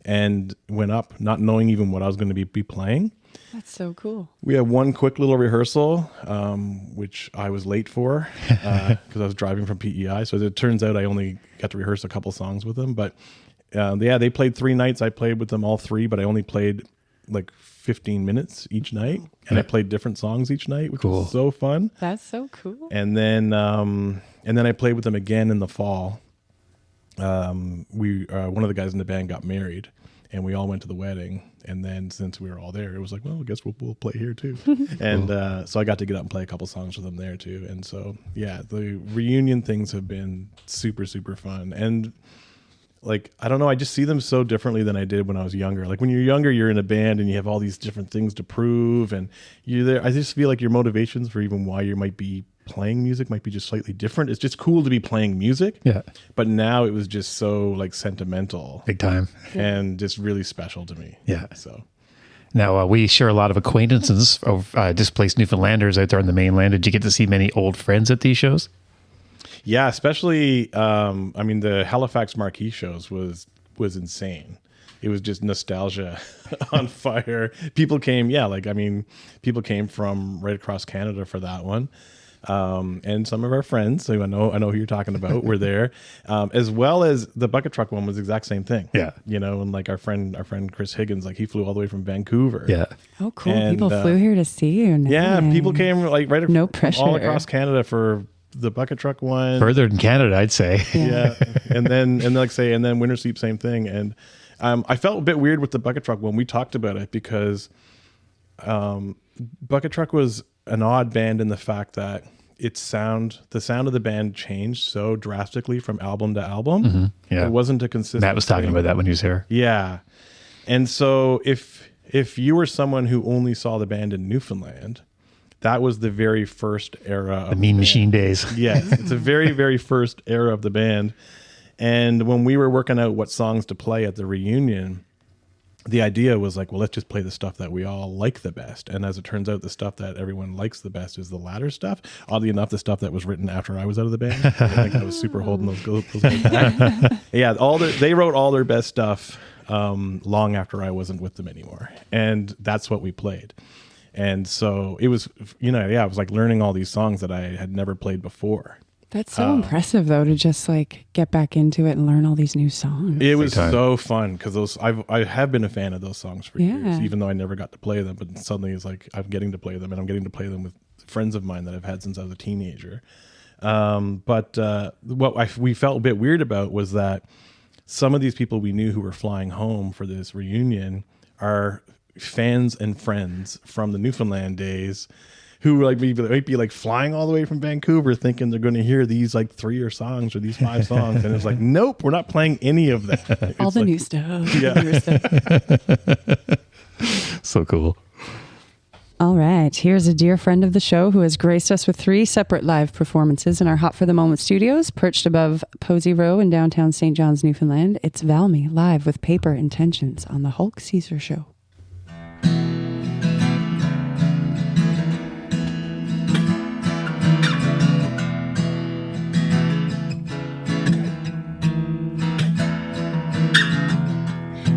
and went up not knowing even what I was going to be playing. That's so cool. We had one quick little rehearsal, which I was late for because I was driving from PEI. So it turns out I only got to rehearse a couple songs with them. But they played 3 nights. I played with them all 3, but I only played like 15 minutes each night. And I played different songs each night, which was so fun. That's so cool. And then I played with them again in the fall. One of the guys in the band got married and we all went to the wedding, and then since we were all there, it was like, well, I guess we'll play here too. And so I got to get up and play a couple songs with them there too. And so the reunion things have been super, super fun. And like, I don't know, I just see them so differently than I did when I was younger. Like when you're younger, you're in a band and you have all these different things to prove, and you're there. I just feel like your motivations for even why you might be playing music might be just slightly different. It's just cool to be playing music. Yeah. But now it was just so like sentimental. Big time. And just really special to me. Yeah. So now we share a lot of acquaintances of displaced Newfoundlanders out there on the mainland. Did you get to see many old friends at these shows? yeah, especially I mean the Halifax Marquee shows was insane. It was just nostalgia on fire. People came, people came from right across Canada for that one. And some of our friends, so I know who you're talking about, were there, as well as the bucket truck one was the exact same thing. Yeah. And like our friend Chris Higgins, like he flew all the way from Vancouver. Yeah. Oh, cool. And, People flew here to see you. Nice. Yeah. People came like No pressure. all across Canada for the bucket truck one. Further than Canada, I'd say. Yeah. and then Winter Sleep, same thing. And I felt a bit weird with the bucket truck when we talked about it because bucket truck was an odd band in the fact that the sound of the band changed so drastically from album to album. Mm-hmm. Yeah. It wasn't a consistent Matt was talking thing. about that when he was here. Yeah. And so if you were someone who only saw the band in Newfoundland, that was the very first era of The Mean Machine days. Yes, it's a very, very first era of the band. And when we were working out what songs to play at the reunion, the idea was like, well, let's just play the stuff that we all like the best. And as it turns out, the stuff that everyone likes the best is the latter stuff. Oddly enough, the stuff that was written after I was out of the band. I think I was super holding those guys back. Yeah, they wrote all their best stuff long after I wasn't with them anymore. And that's what we played. And so it was, it was like learning all these songs that I had never played before. That's so impressive, though, to just like get back into it and learn all these new songs. It was so fun because I have been a fan of those songs for years, even though I never got to play them. But suddenly it's like I'm getting to play them, and I'm getting to play them with friends of mine that I've had since I was a teenager. But what we felt a bit weird about was that some of these people we knew who were flying home for this reunion are fans and friends from the Newfoundland days who might be like flying all the way from Vancouver thinking they're going to hear these like 3 songs or these 5 songs. And it's like, nope, we're not playing any of that. All It's the like, new stuff. Yeah. The newer stuff. So cool. All right. Here's a dear friend of the show who has graced us with 3 separate live performances in our Hot for the Moment studios, perched above Posey Row in downtown St. John's, Newfoundland. It's Valmy live with Paper Intentions on the Hulk Caesar Show.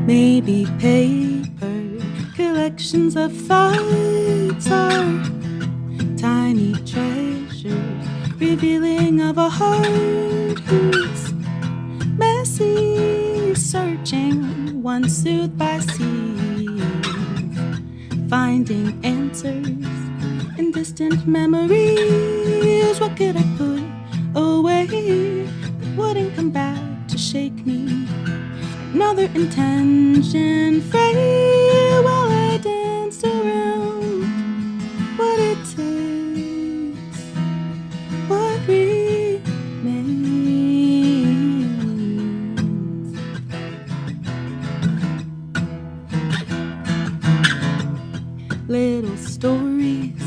Maybe paper collections of thoughts are tiny treasures revealing of a heart who's messy, searching, once soothed by sea, finding answers in distant memories. What could I put away that wouldn't come back to shake me? Another intention frayed while I danced around what it takes, what remains. Little stories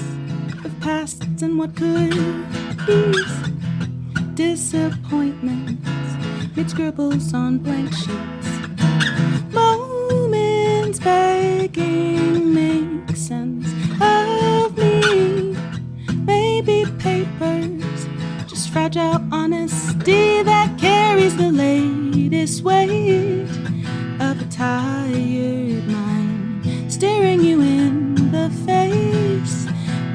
of pasts and what could be, disappointments made scribbles on blank sheets. Moments begging make sense of me. Maybe papers, just fragile honesty that carries the latest weight of a tired mind, staring you in the face,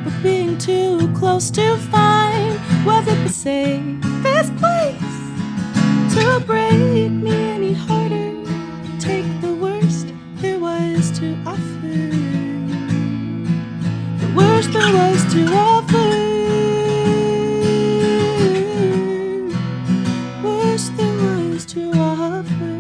but being too close to find. Was it the safest place to break me any harder? Take the worst there was to offer. The worst there was to offer. Worst there was to offer.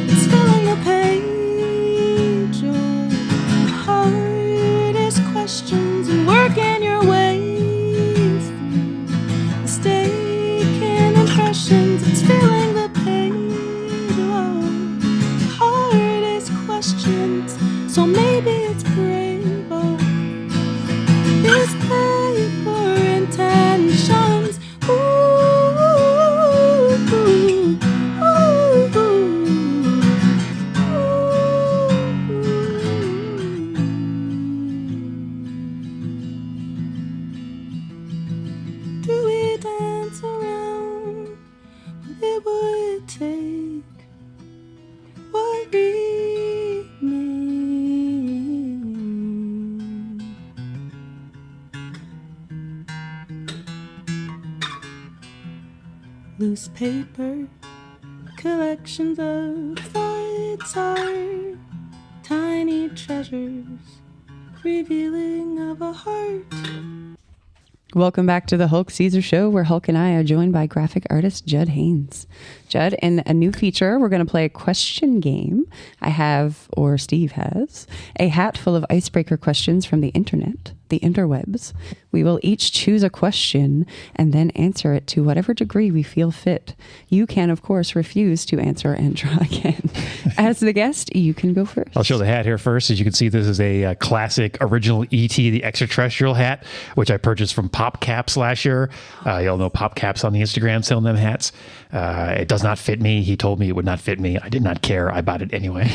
It's filling the page of the hardest questions and working your way through mistakes questions, it's feeling the pain. Whoa. Hardest questions, so maybe it's brave. Oh. This paper intentions. Do we dance around what it would take? What remains? Loose paper, collections of thoughts are tiny treasures, revealing of a heart. Welcome back to the Hulk Caesar Show, where Hulk and I are joined by graphic artist Jud Haynes. Jud, in a new feature, we're going to play a question game. I have, or Steve has, a hat full of icebreaker questions from the internet, the interwebs. We will each choose a question and then answer it to whatever degree we feel fit. You can, of course, refuse to answer and try again. As the guest, you can go first. I'll show the hat here first. As you can see, this is a classic original E.T. the extraterrestrial hat, which I purchased from PopCaps last year. You'll know PopCaps on the Instagram selling them hats. It does not fit me. He told me it would not fit me. I did not care. I bought it anyway.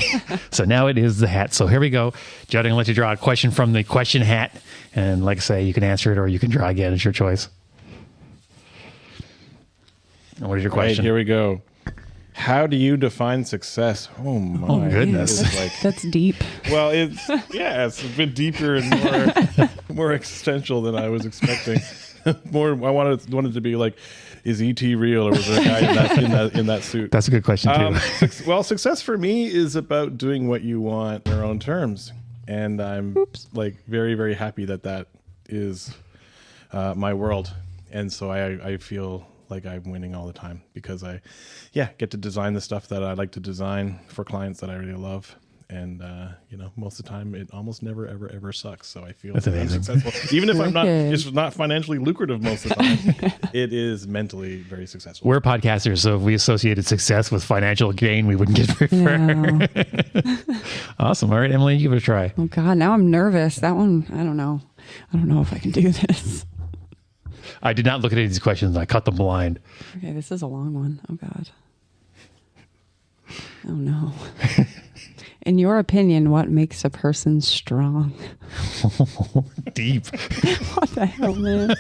So now it is the hat. So here we go. Judd, I'm going to let you draw a question from the question hat. And like I say, you can answer it or you can draw again. It's your choice. And what is your question? Right, here we go. How do you define success? Oh my goodness. That's deep. Well, it's a bit deeper and more existential than I was expecting. I wanted to be like, is E.T. real, or was there a guy in that suit? That's a good question too. Well, success for me is about doing what you want on your own terms, and I'm like very, very happy that is my world, and so I feel like I'm winning all the time because I get to design the stuff that I like to design for clients that I really love. And, most of the time it almost never, ever, ever sucks. So I feel That's that I'm amazing. successful. Even if it's not financially lucrative most of the time, it is mentally very successful. We're podcasters, so if we associated success with financial gain, we wouldn't get very far. No. Awesome. All right, Emily, give it a try. Oh, God, now I'm nervous. That one, I don't know. I don't know if I can do this. I did not look at any of these questions. I cut them blind. Okay, this is a long one. Oh, God. Oh, no. In your opinion, what makes a person strong? Deep. What the hell, man?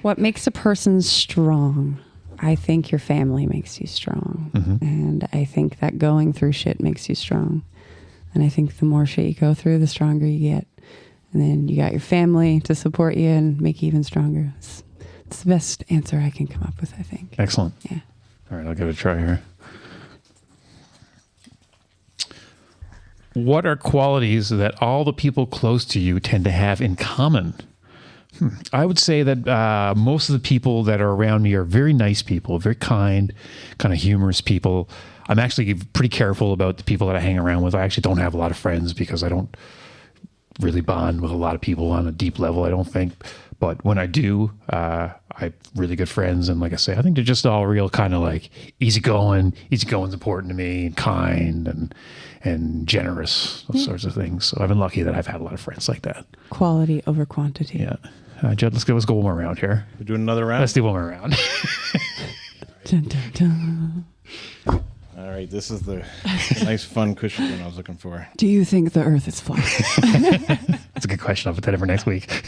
What makes a person strong? I think your family makes you strong. Mm-hmm. And I think that going through shit makes you strong. And I think the more shit you go through, the stronger you get. And then you got your family to support you and make you even stronger. It's the best answer I can come up with, I think. Excellent. Yeah. All right, I'll give it a try here. What are qualities that all the people close to you tend to have in common? I would say that most of the people that are around me are very nice people, very kind, kind of humorous people. I'm actually pretty careful about the people that I hang around with. I actually don't have a lot of friends because I don't really bond with a lot of people on a deep level, I don't think. But when I do, I have really good friends. And like I say, I think they're just all real kind of like easygoing. Easygoing's important to me, and kind and generous, those sorts of things. So I've been lucky that I've had a lot of friends like that. Quality over quantity. Yeah. Jud, let's go one more round here. We're doing another round? Let's do one more round. Dun, dun, dun. All right, this is the nice, fun cushion that I was looking for. Do you think the earth is flat? That's a good question. I'll put that in for next week.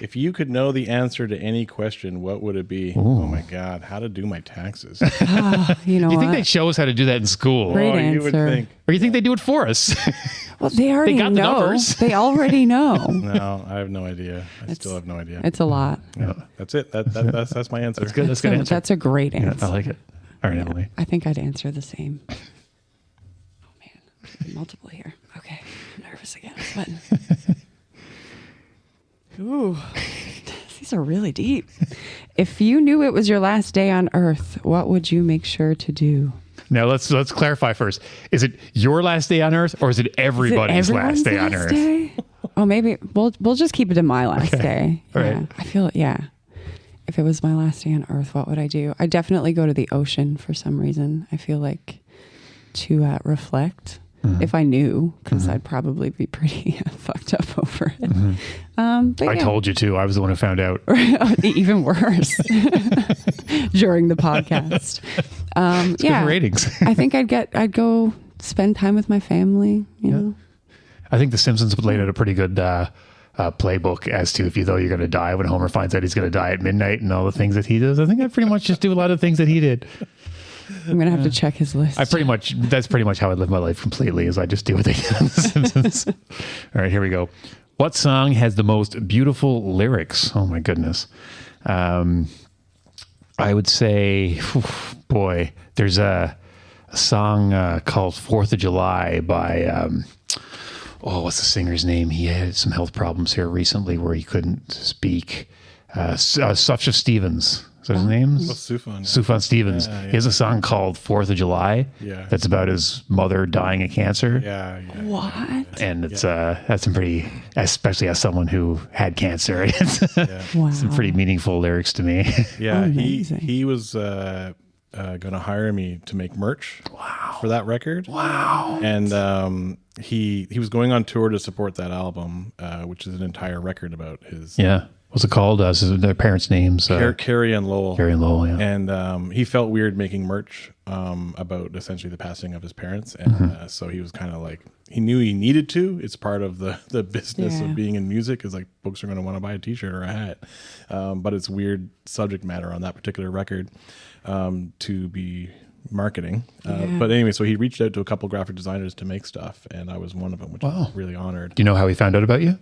If you could know the answer to any question, what would it be? Ooh. Oh my God, how to do my taxes? You know You think what? they show us how to do that in school? Great You would answer. think. Or you think they do it for us? Well, they already got the know. numbers. They already know. No, I have no idea. I still have no idea. It's a lot. Yeah, that's it. That's my answer. That's good. That's a good answer. That's a great Yeah, answer. I like it. All right, Emily. I think I'd answer the same. Oh, man. Multiple here. Okay. I'm nervous again. I'm sweating. Ooh. These are really deep. If you knew it was your last day on Earth, what would you make sure to do? Now let's clarify first. Is it your last day on Earth, or is it everybody's last day on Earth? Day? maybe we'll just keep it to my last day. All Yeah. right. I feel if it was my last day on Earth, what would I do? I definitely go to the ocean for some reason. I feel like to reflect. If I knew, because I'd probably be pretty fucked up over it. But I told you to. I was the one who found out. Even worse during the podcast. Good ratings. I think I'd go spend time with my family. You know. I think The Simpsons laid out a pretty good playbook as to though you're going to die when Homer finds out he's going to die at midnight and all the things that he does. I think I pretty much just do a lot of things that he did. I'm gonna have to check his list. That's pretty much how I live my life completely. Is I just do what they did on The Simpsons. All right, here we go. What song has the most beautiful lyrics? Oh my goodness. I would say, boy, there's a song called 4th of July by, what's the singer's name? He had some health problems here recently where he couldn't speak. Sufja Stevens. Is that his name? Sufjan Stevens. Yeah. He has a song called 4th of July. Yeah. That's about his mother dying of cancer. Yeah. What? And it's that's some pretty, especially as someone who had cancer, it's Wow. some pretty meaningful lyrics to me. Yeah, Amazing. he was going to hire me to make merch for that record. Wow. And he was going on tour to support that album, which is an entire record about his Yeah. What's it called? Their parents' names. Carrie and Lowell. Carrie and Lowell, yeah. And he felt weird making merch about essentially the passing of his parents. And so he was kind of like, he knew he needed to. It's part of the business of being in music is like folks are going to want to buy a t-shirt or a hat. But it's weird subject matter on that particular record to be marketing. But anyway, so he reached out to a couple graphic designers to make stuff. And I was one of them, which I was really honored. Do you know how he found out about you?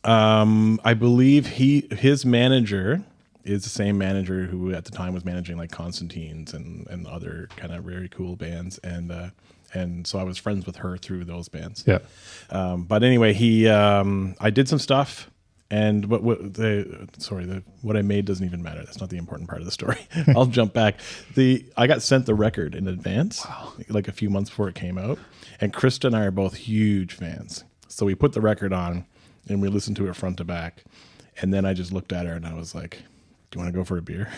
I believe his manager is the same manager who at the time was managing like Constantine's and other kind of very cool bands. And so I was friends with her through those bands. Yeah. But anyway, I did some stuff and what I made doesn't even matter. That's not the important part of the story. I'll jump back. I got sent the record in advance, like a few months before it came out. And Krista and I are both huge fans. So we put the record on and we listened to it front to back. And then I just looked at her and I was like, do you want to go for a beer?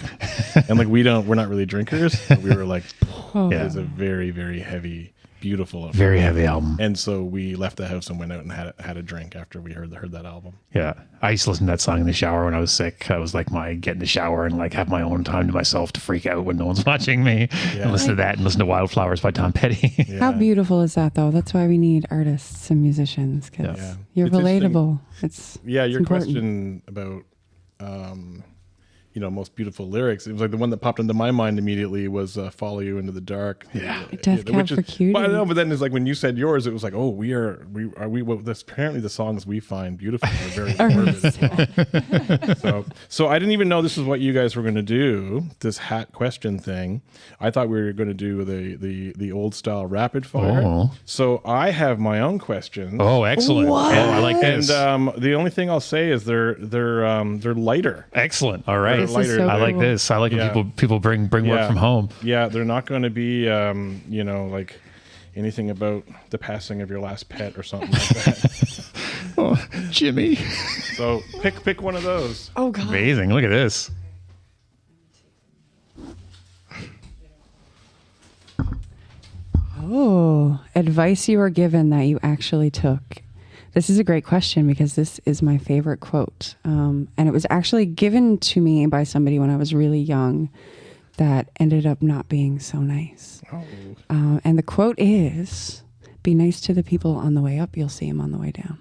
And like, we're not really drinkers. We were like, it is a very, very heavy, beautiful, very heavy album. And so we left the house and went out and had a drink after we heard that album. Yeah. I used to listen to that song in the shower when I was sick. I was like get in the shower and like have my own time to myself to freak out when no one's watching me and listen to that and listen to Wildflowers by Tom Petty. How beautiful is that though? That's why we need artists and musicians because you're It's relatable. It's your important. question about most beautiful lyrics. It was like the one that popped into my mind immediately was "Follow You into the Dark." Yeah, Death Cab for Cutie. But I know, but then it's like when you said yours, it was like, oh, apparently the songs we find beautiful are very morbid as well. So I didn't even know this is what you guys were going to do. This hat question thing. I thought we were going to do the old style rapid fire. Oh. So I have my own questions. Oh, excellent! What? Oh, I like this. And the only thing I'll say is they're lighter. Excellent. All right. This is so I like cool. this. I like when people bring work from home. Yeah, they're not going to be like anything about the passing of your last pet or something like that. Oh, Jimmy. So pick one of those. Oh God. Amazing. Look at this. Oh, advice you were given that you actually took. This is a great question because this is my favorite quote. And it was actually given to me by somebody when I was really young that ended up not being so nice. Oh. And the quote is, be nice to the people on the way up. You'll see them on the way down.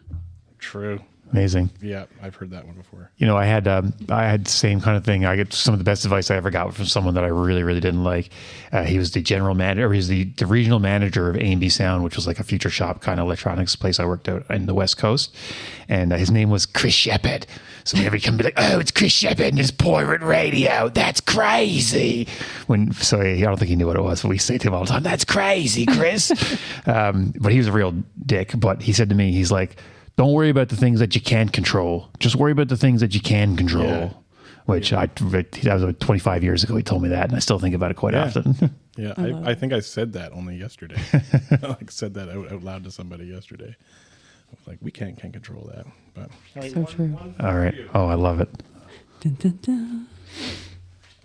True. Amazing. Yeah, I've heard that one before. I had the same kind of thing. I get some of the best advice I ever got from someone that I really, really didn't like. He was the general manager, or he's the regional manager of A&B Sound, which was like a future shop kind of electronics place I worked out in the West Coast. And his name was Chris Shepard. So whenever he come be like, oh, it's Chris Shepard and his pirate radio. That's crazy. I don't think he knew what it was, but we say to him all the time, that's crazy, Chris. But he was a real dick. But he said to me, he's like, don't worry about the things that you can't control. Just worry about the things that you can control. Yeah. Which that was about 25 years ago. He told me that, and I still think about it quite often. Yeah, I think I said that only yesterday. I said that out loud to somebody yesterday. Like we can't control that. But all right, So true. All right. Oh, I love it. Dun, dun, dun.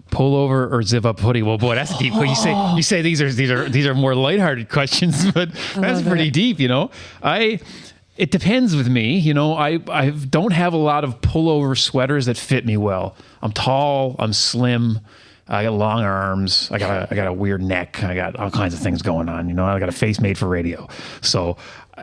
Pullover or zip up hoodie? Well, boy, that's deep. You say these are more lighthearted questions, but that's pretty deep. It depends with me. I don't have a lot of pullover sweaters that fit me well. I'm tall. I'm slim. I got long arms. I got a weird neck. I got all kinds of things going on. I got a face made for radio. So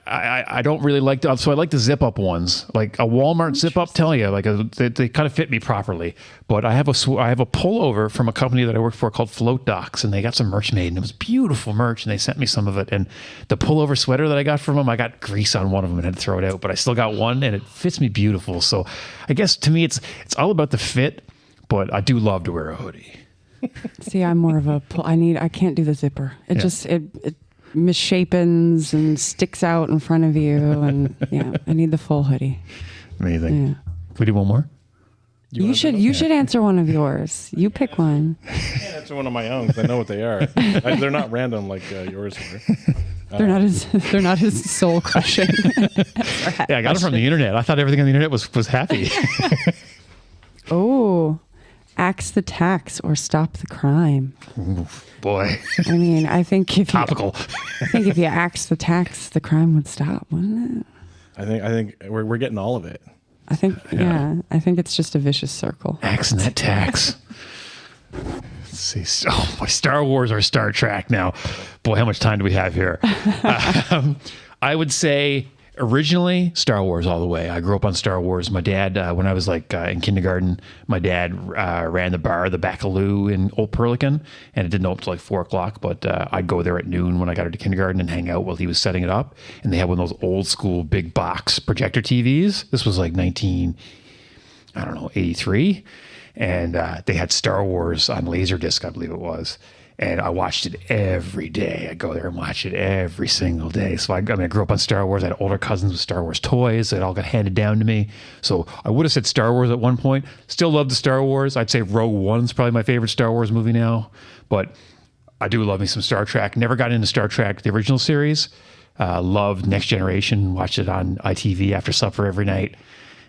I don't really like so I like the zip up ones, like a Walmart zip up. Tell you, they kind of fit me properly. But I have a pullover from a company that I work for called Float Docs, and they got some merch made, and it was beautiful merch, and they sent me some of it. And the pullover sweater that I got from them, I got grease on one of them and had to throw it out, but I still got one, and it fits me beautiful. So I guess to me, it's all about the fit. But I do love to wear a hoodie. See, I'm more of a I can't do the zipper. It misshapens and sticks out in front of you, and I need the full hoodie. Amazing. Yeah. Can we do one more? You should answer one of yours. You pick one. I can't answer one of my own because I know what they are. They're not random like yours were. They're not as soul crushing. Yeah, I got it from the internet. I thought everything on the internet was happy. Oh, axe the tax or stop the crime. Ooh, boy. I mean, I think if you axe the tax, the crime would stop, wouldn't it? I think we're getting all of it. I think I think it's just a vicious circle. Axing that tax. Let's see. Oh, my Star Wars or Star Trek now. Boy, how much time do we have here? I would say originally Star Wars all the way. I grew up on Star Wars. My dad, when I was in kindergarten, my dad ran the bar, the Bacaloo in Old Perlican, and it didn't open until 4 o'clock, but I'd go there at noon when I got into kindergarten and hang out while he was setting it up. And they had one of those old school big box projector TVs. This was 83. And they had Star Wars on Laserdisc, I believe it was. And I watched it every day. I'd go there and watch it every single day. So I grew up on Star Wars. I had older cousins with Star Wars toys that all got handed down to me. So I would have said Star Wars at one point. Still love the Star Wars. I'd say Rogue One's probably my favorite Star Wars movie now. But I do love me some Star Trek. Never got into Star Trek, the original series. Loved Next Generation. Watched it on ITV after supper every night.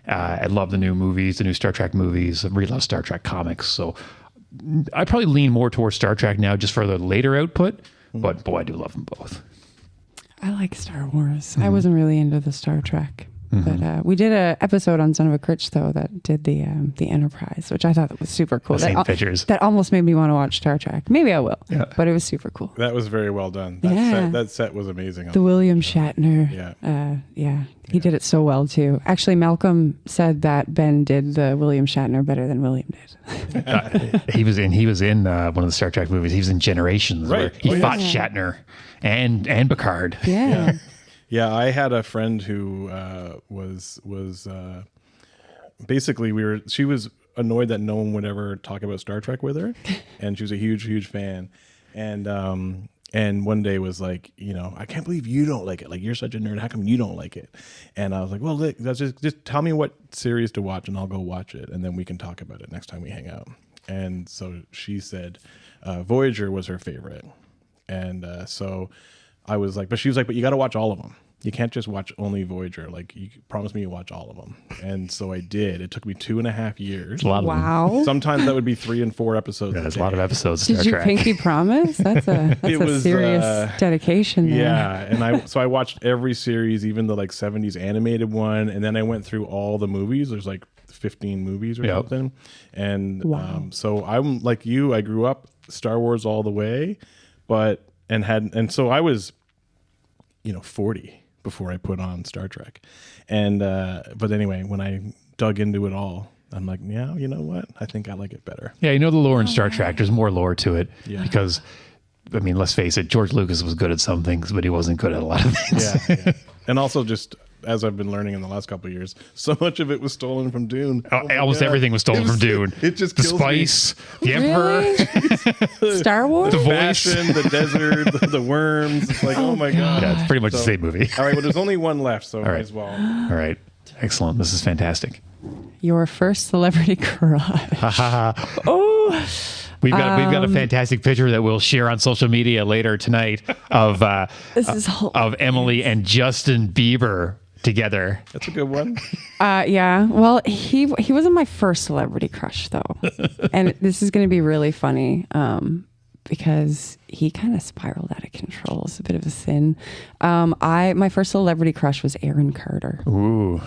I love the new movies, the new Star Trek movies. I really love Star Trek comics. So I probably lean more towards Star Trek now just for the later output, but boy, I do love them both. I like Star Wars. I wasn't really into the Star Trek. But we did an episode on Son of a Critch, though, that did the Enterprise, which I thought was super cool. That almost made me want to watch Star Trek. Maybe I will, but it was super cool. That was very well done. That set was amazing. The William Shatner. He did it so well, too. Actually, Malcolm said that Ben did the William Shatner better than William did. He was in one of the Star Trek movies. He was in Generations, where he fought Shatner and Picard. Yeah. Yeah, I had a friend who was basically she was annoyed that no one would ever talk about Star Trek with her, and she was a huge fan, and one day was like, I can't believe you don't like it. Like, you're such a nerd. How come you don't like it? And I was like, well, look, just tell me what series to watch, and I'll go watch it, and then we can talk about it next time we hang out. And so she said Voyager was her favorite, and so I was like, but she was like, but you got to watch all of them. You can't just watch only Voyager. Like, you promised me you watch all of them. And so I did. It took me 2.5 years. A lot of them. Sometimes that would be 3 and 4 episodes. Yeah, there's a lot of episodes of Did Star you Trek. pinky promise? That's a serious dedication there. Yeah. And I watched every series, even the 70s animated one. And then I went through all the movies. There's 15 movies or something. And so I'm like you, I grew up Star Wars all the way, and so I was 40 before I put on Star Trek. And but anyway, when I dug into it all, I'm like, yeah, you know what? I think I like it better. Yeah, the lore in Star Trek, there's more lore to it. Yeah. Because, let's face it, George Lucas was good at some things, but he wasn't good at a lot of things. Yeah. And also just, as I've been learning in the last couple of years, so much of it was stolen from Dune. Almost everything was stolen from Dune. It just the kills spice, me. the Emperor, Star Wars, the voice, fashion, the desert, the worms. It's like, oh my god! Yeah, it's pretty much the same movie. All right, well, there's only one left, so might as well. All right, excellent. This is fantastic. Your first celebrity crush. Oh. We've got a fantastic picture that we'll share on social media later tonight of Emily and Justin Bieber together. That's a good one. Yeah. Well, he wasn't my first celebrity crush though, and this is going to be really funny because he kind of spiraled out of control. It's a bit of a sin. My first celebrity crush was Aaron Carter. Ooh.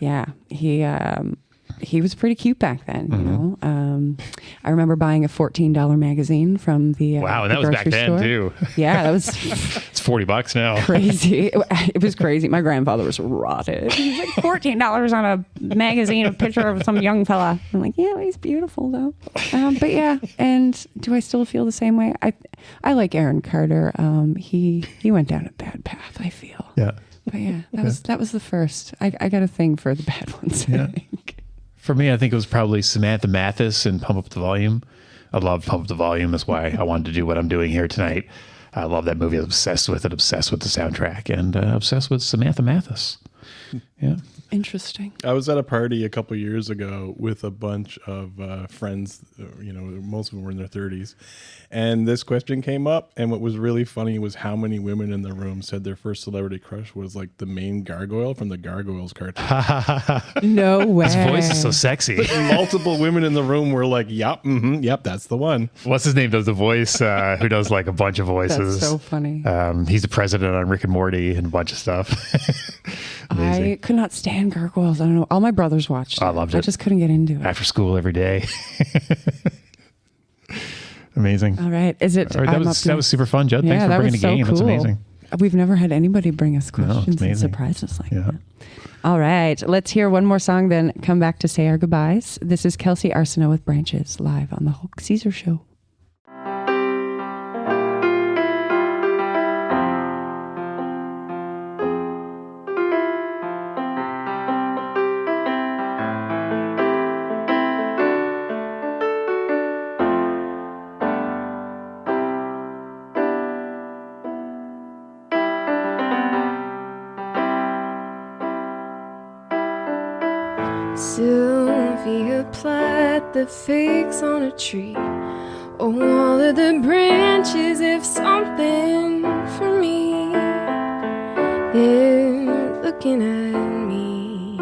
Yeah, he was pretty cute back then. You know, I remember buying a $14 magazine from the wow, and the that was back grocery then store. too. Yeah, that was It's $40 now. crazy. It was crazy. My grandfather was rotted. He was like $14 on a magazine, a picture of some young fella. I'm like, yeah, he's beautiful though. But yeah, and do I still feel the same way? I like Aaron Carter. He went down a bad path, I feel. Yeah. But yeah, that was the first. I got a thing for the bad ones. Yeah. I think. For me, I think it was probably Samantha Mathis and Pump Up the Volume. I love Pump Up the Volume. That's why I wanted to do what I'm doing here tonight. I love that movie. I was obsessed with it, obsessed with the soundtrack, and obsessed with Samantha Mathis. Yeah. Interesting. I was at a party a couple years ago with a bunch of friends, most of them were in their 30s. And this question came up. And what was really funny was how many women in the room said their first celebrity crush was like the main gargoyle from the Gargoyles cartoon. No way. His voice is so sexy. Multiple women in the room were like, yep, that's the one. What's his name does the voice, who does like a bunch of voices. That's so funny. He's the president on Rick and Morty and a bunch of stuff. I could not stand gargoyles. I don't know. All my brothers watched it. I loved it. I just couldn't get into it. After school every day. Amazing. All right. Is it? All right, that was super fun, Jud. Yeah, Thanks for that bringing was the game. so That's cool. amazing. We've never had anybody bring us No, it's questions and amazing. surprise us like Yeah. that. All right. Let's hear one more song, then come back to say our goodbyes. This is Kelsey Arsenault with Branches live on the Hulk Caesar Show. Sylvia planted the figs on a tree. Oh, all of the branches, if something for me. They're looking at me.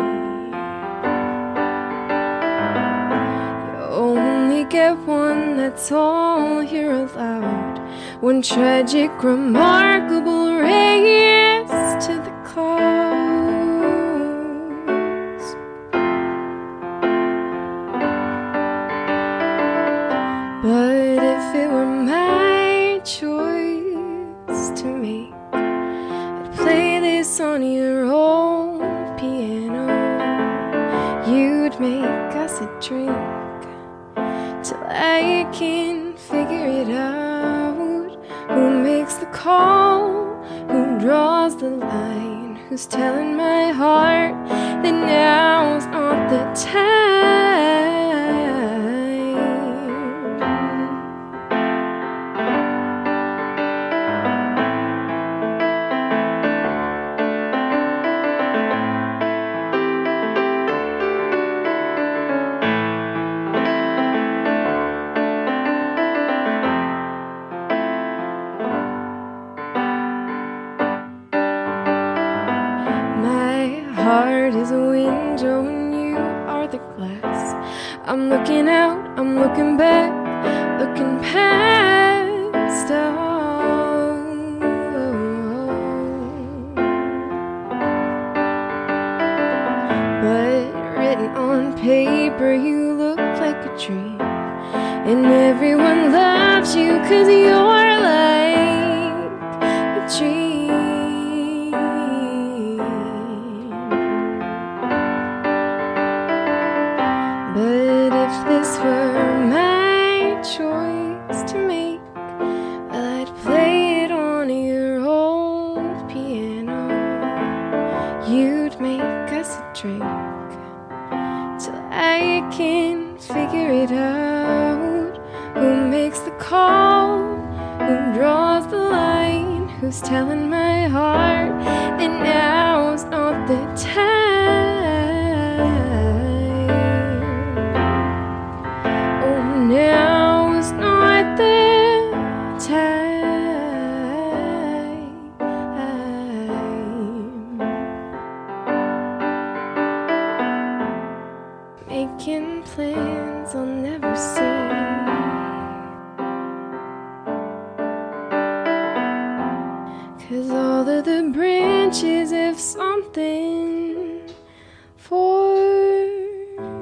You only get one, that's all you're allowed. One tragic, remarkable race to the clouds. But if it were my choice to make, I'd play this on your old piano. You'd make us a drink till I can figure it out. Who makes the call? Who draws the line? Who's telling my heart that now's not the time? Heart is a window and you are the glass. I'm looking out, I'm looking back, looking past all. But written on paper you look like a dream, and everyone loves you 'cause you're like a dream. But if this were my choice to make, I'd play it on your old piano. You'd make us a drink till I can figure it out. Who makes the call? Who draws the line? Who's telling my heart that now's not the time? Now is not the time. clouds I'll never see. 'Cause all of the branches have something for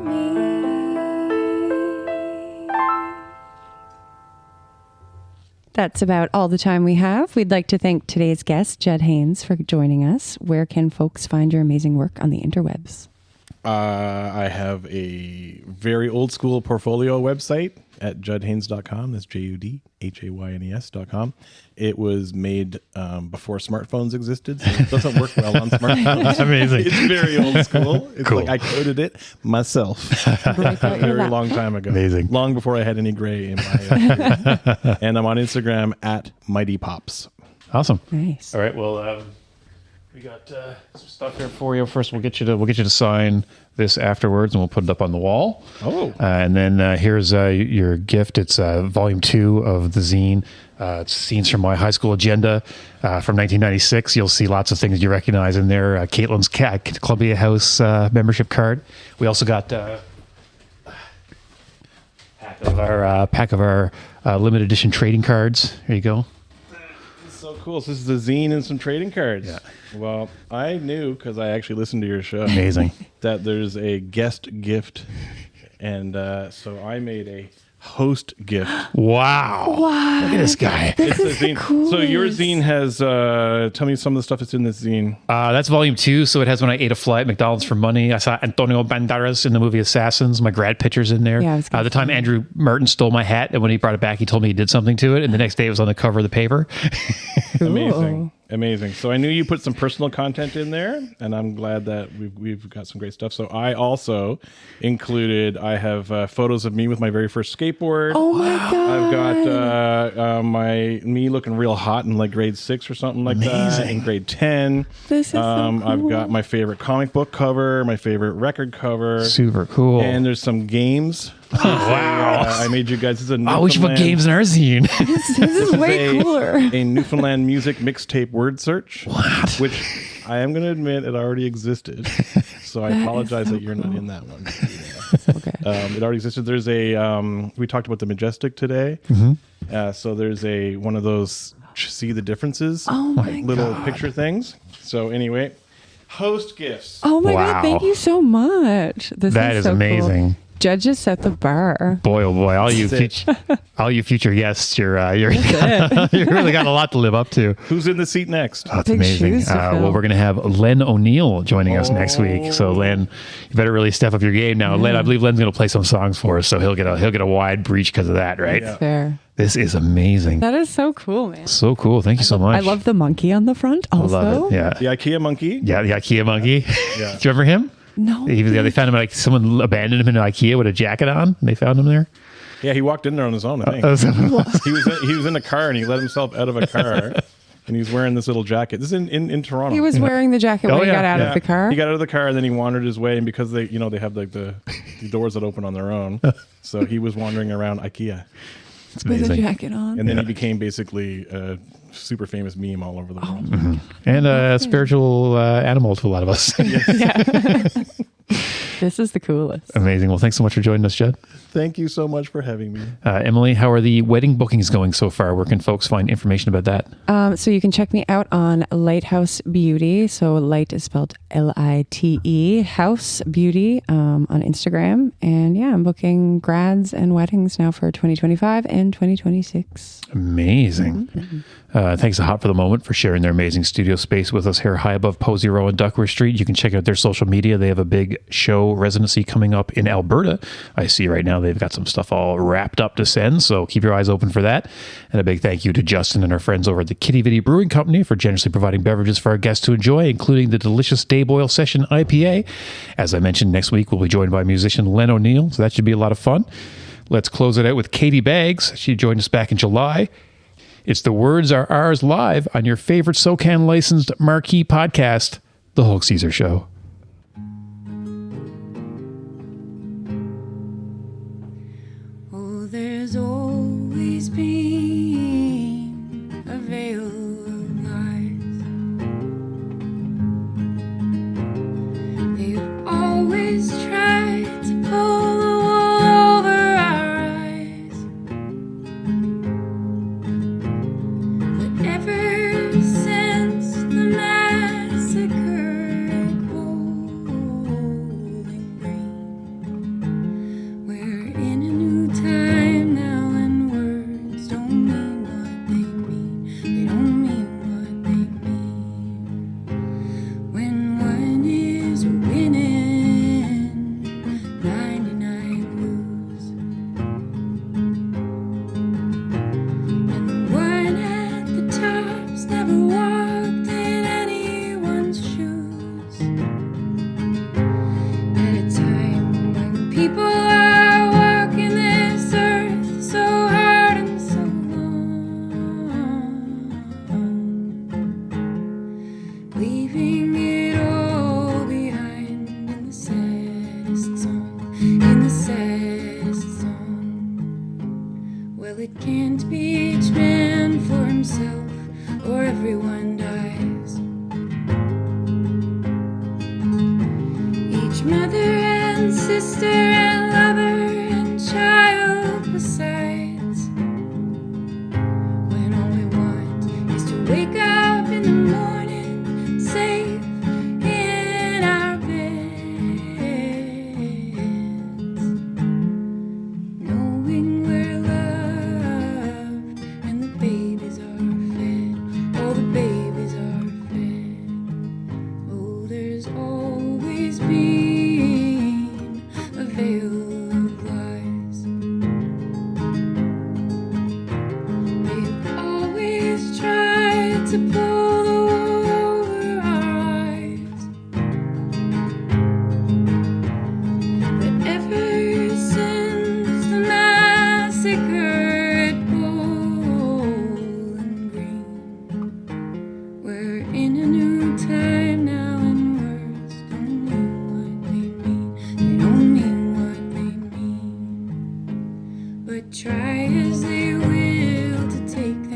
me. That's about all the time we have. We'd like to thank today's guest, Jud Haynes, for joining us. Where can folks find your amazing work on the interwebs? I have a very old school portfolio website at judhaynes.com. That's JUDHAYNES.com. It was made before smartphones existed, so it doesn't work well on smartphones. That's amazing. It's very old school. It's Cool. like I coded it myself a very long time ago. Amazing. Long before I had any gray in my beard. And I'm on Instagram at Mighty Pops. Awesome. Nice. All right. Well, we got some stuff here for you. First, we'll get you to sign this afterwards, and we'll put it up on the wall. Oh. And then here's your gift. It's volume 2 of the zine. It's scenes from my high school agenda from 1996. You'll see lots of things you recognize in there. Caitlin's Columbia House membership card. We also got pack of our limited edition trading cards. Here you go. So cool. So this is a zine and some trading cards. Yeah. Well, I knew, because I actually listened to your show, Amazing. that there's a guest gift. And so I made a host gift. Wow. Look at this guy. It's a zine. So your zine has, tell me some of the stuff that's in this zine. That's volume 2. So it has when I ate a fly at McDonald's for money. I saw Antonio Banderas in the movie Assassins. My grad picture's in there. Yeah, I was gonna The time Andrew Martin stole my hat, and when he brought it back, he told me he did something to it. And the next day it was on the cover of the paper. Amazing. Amazing. So I knew you put some personal content in there, and I'm glad that we've got some great stuff. So I also included, I have photos of me with my very first skateboard. Oh my God. I've got me looking real hot in like grade 6 or something like that. In grade 10. This is so cool. I've got my favorite comic book cover, my favorite record cover. Super cool. And there's some games. Oh, wow. I made you guys. This is a Oh, we should put games in our zine. This is way cooler. A Newfoundland music mixtape word search. What? Which I am going to admit it already existed. So I apologize that you're not in that one. Okay. It already existed. There's we talked about the Majestic today. So there's one of those see the differences. Oh my little God. picture things. So anyway, host gifts. Oh my Wow. God, thank you so much. That is so amazing. Cool. Judge has set the bar. Boy, oh boy, all you future guests, you're you really got a lot to live up to. Who's in the seat next? Oh, that's Big amazing. shoes to fill. Well, we're going to have Len O'Neill joining us next week. So Len, you better really step up your game now. Len, I believe Len's going to play some songs for us, so he'll get a wide breach because of that, right? Yeah. Fair. This is amazing. That is so cool, man. So cool. Thank you so much. I love the monkey on the front also. I love it. Yeah. The IKEA monkey. Yeah, the IKEA monkey. Yeah. Do you remember him? No. They found him like someone abandoned him in IKEA with a jacket on. And they found him there. Yeah, he walked in there on his own, I think. he was in a car and he let himself out of a car and he's wearing this little jacket. This is in Toronto. He was wearing the jacket when he got out of the car. He got out of the car and then he wandered his way, and because they have like the doors that open on their own, so he was wandering around IKEA. It's with amazing. a jacket on. And then he became basically a super famous meme all over the world. Mm-hmm. And a spiritual animal to a lot of us. Yeah. This is the coolest. Amazing. Well, thanks so much for joining us, Jud. Thank you so much for having me. Emily, how are the wedding bookings going so far? Where can folks find information about that? So you can check me out on Lighthouse Beauty. So light is spelled Lite, House Beauty on Instagram. And yeah, I'm booking grads and weddings now for 2025 and 2026. Amazing. Thanks to Hot for the Moment for sharing their amazing studio space with us here high above Posey Row and Duckworth Street. You can check out their social media. They have a big show residency coming up in Alberta. I see right now they've got some stuff all wrapped up to send, so keep your eyes open for that. And a big thank you to Justin and our friends over at the Kitty Vitty Brewing Company for generously providing beverages for our guests to enjoy, including the delicious Day Boil Session IPA. As I mentioned, next week we'll be joined by musician Len O'Neill, so that should be a lot of fun. Let's close it out with Katie Baggs. She joined us back in July. It's The Words Are Ours live on your favorite SoCan licensed marquee podcast, The Hulk Caesar Show. Oh, there's always been a veil of lies. They've always tried to pull the wool over It can't be each man for himself, or everyone dies. Each mother and sister and lover and child besides. When all we want is to wake up in the morning, safe in our beds, knowing we're loved and the babies are fed. All the babies are fed. Oh, there's always been a veil of lies. They've always tried to pull the wool over our eyes. But ever since the massacre at Bowling Green, we're in a new time now, and words don't mean what they mean. They don't mean what they mean. But try as they will to take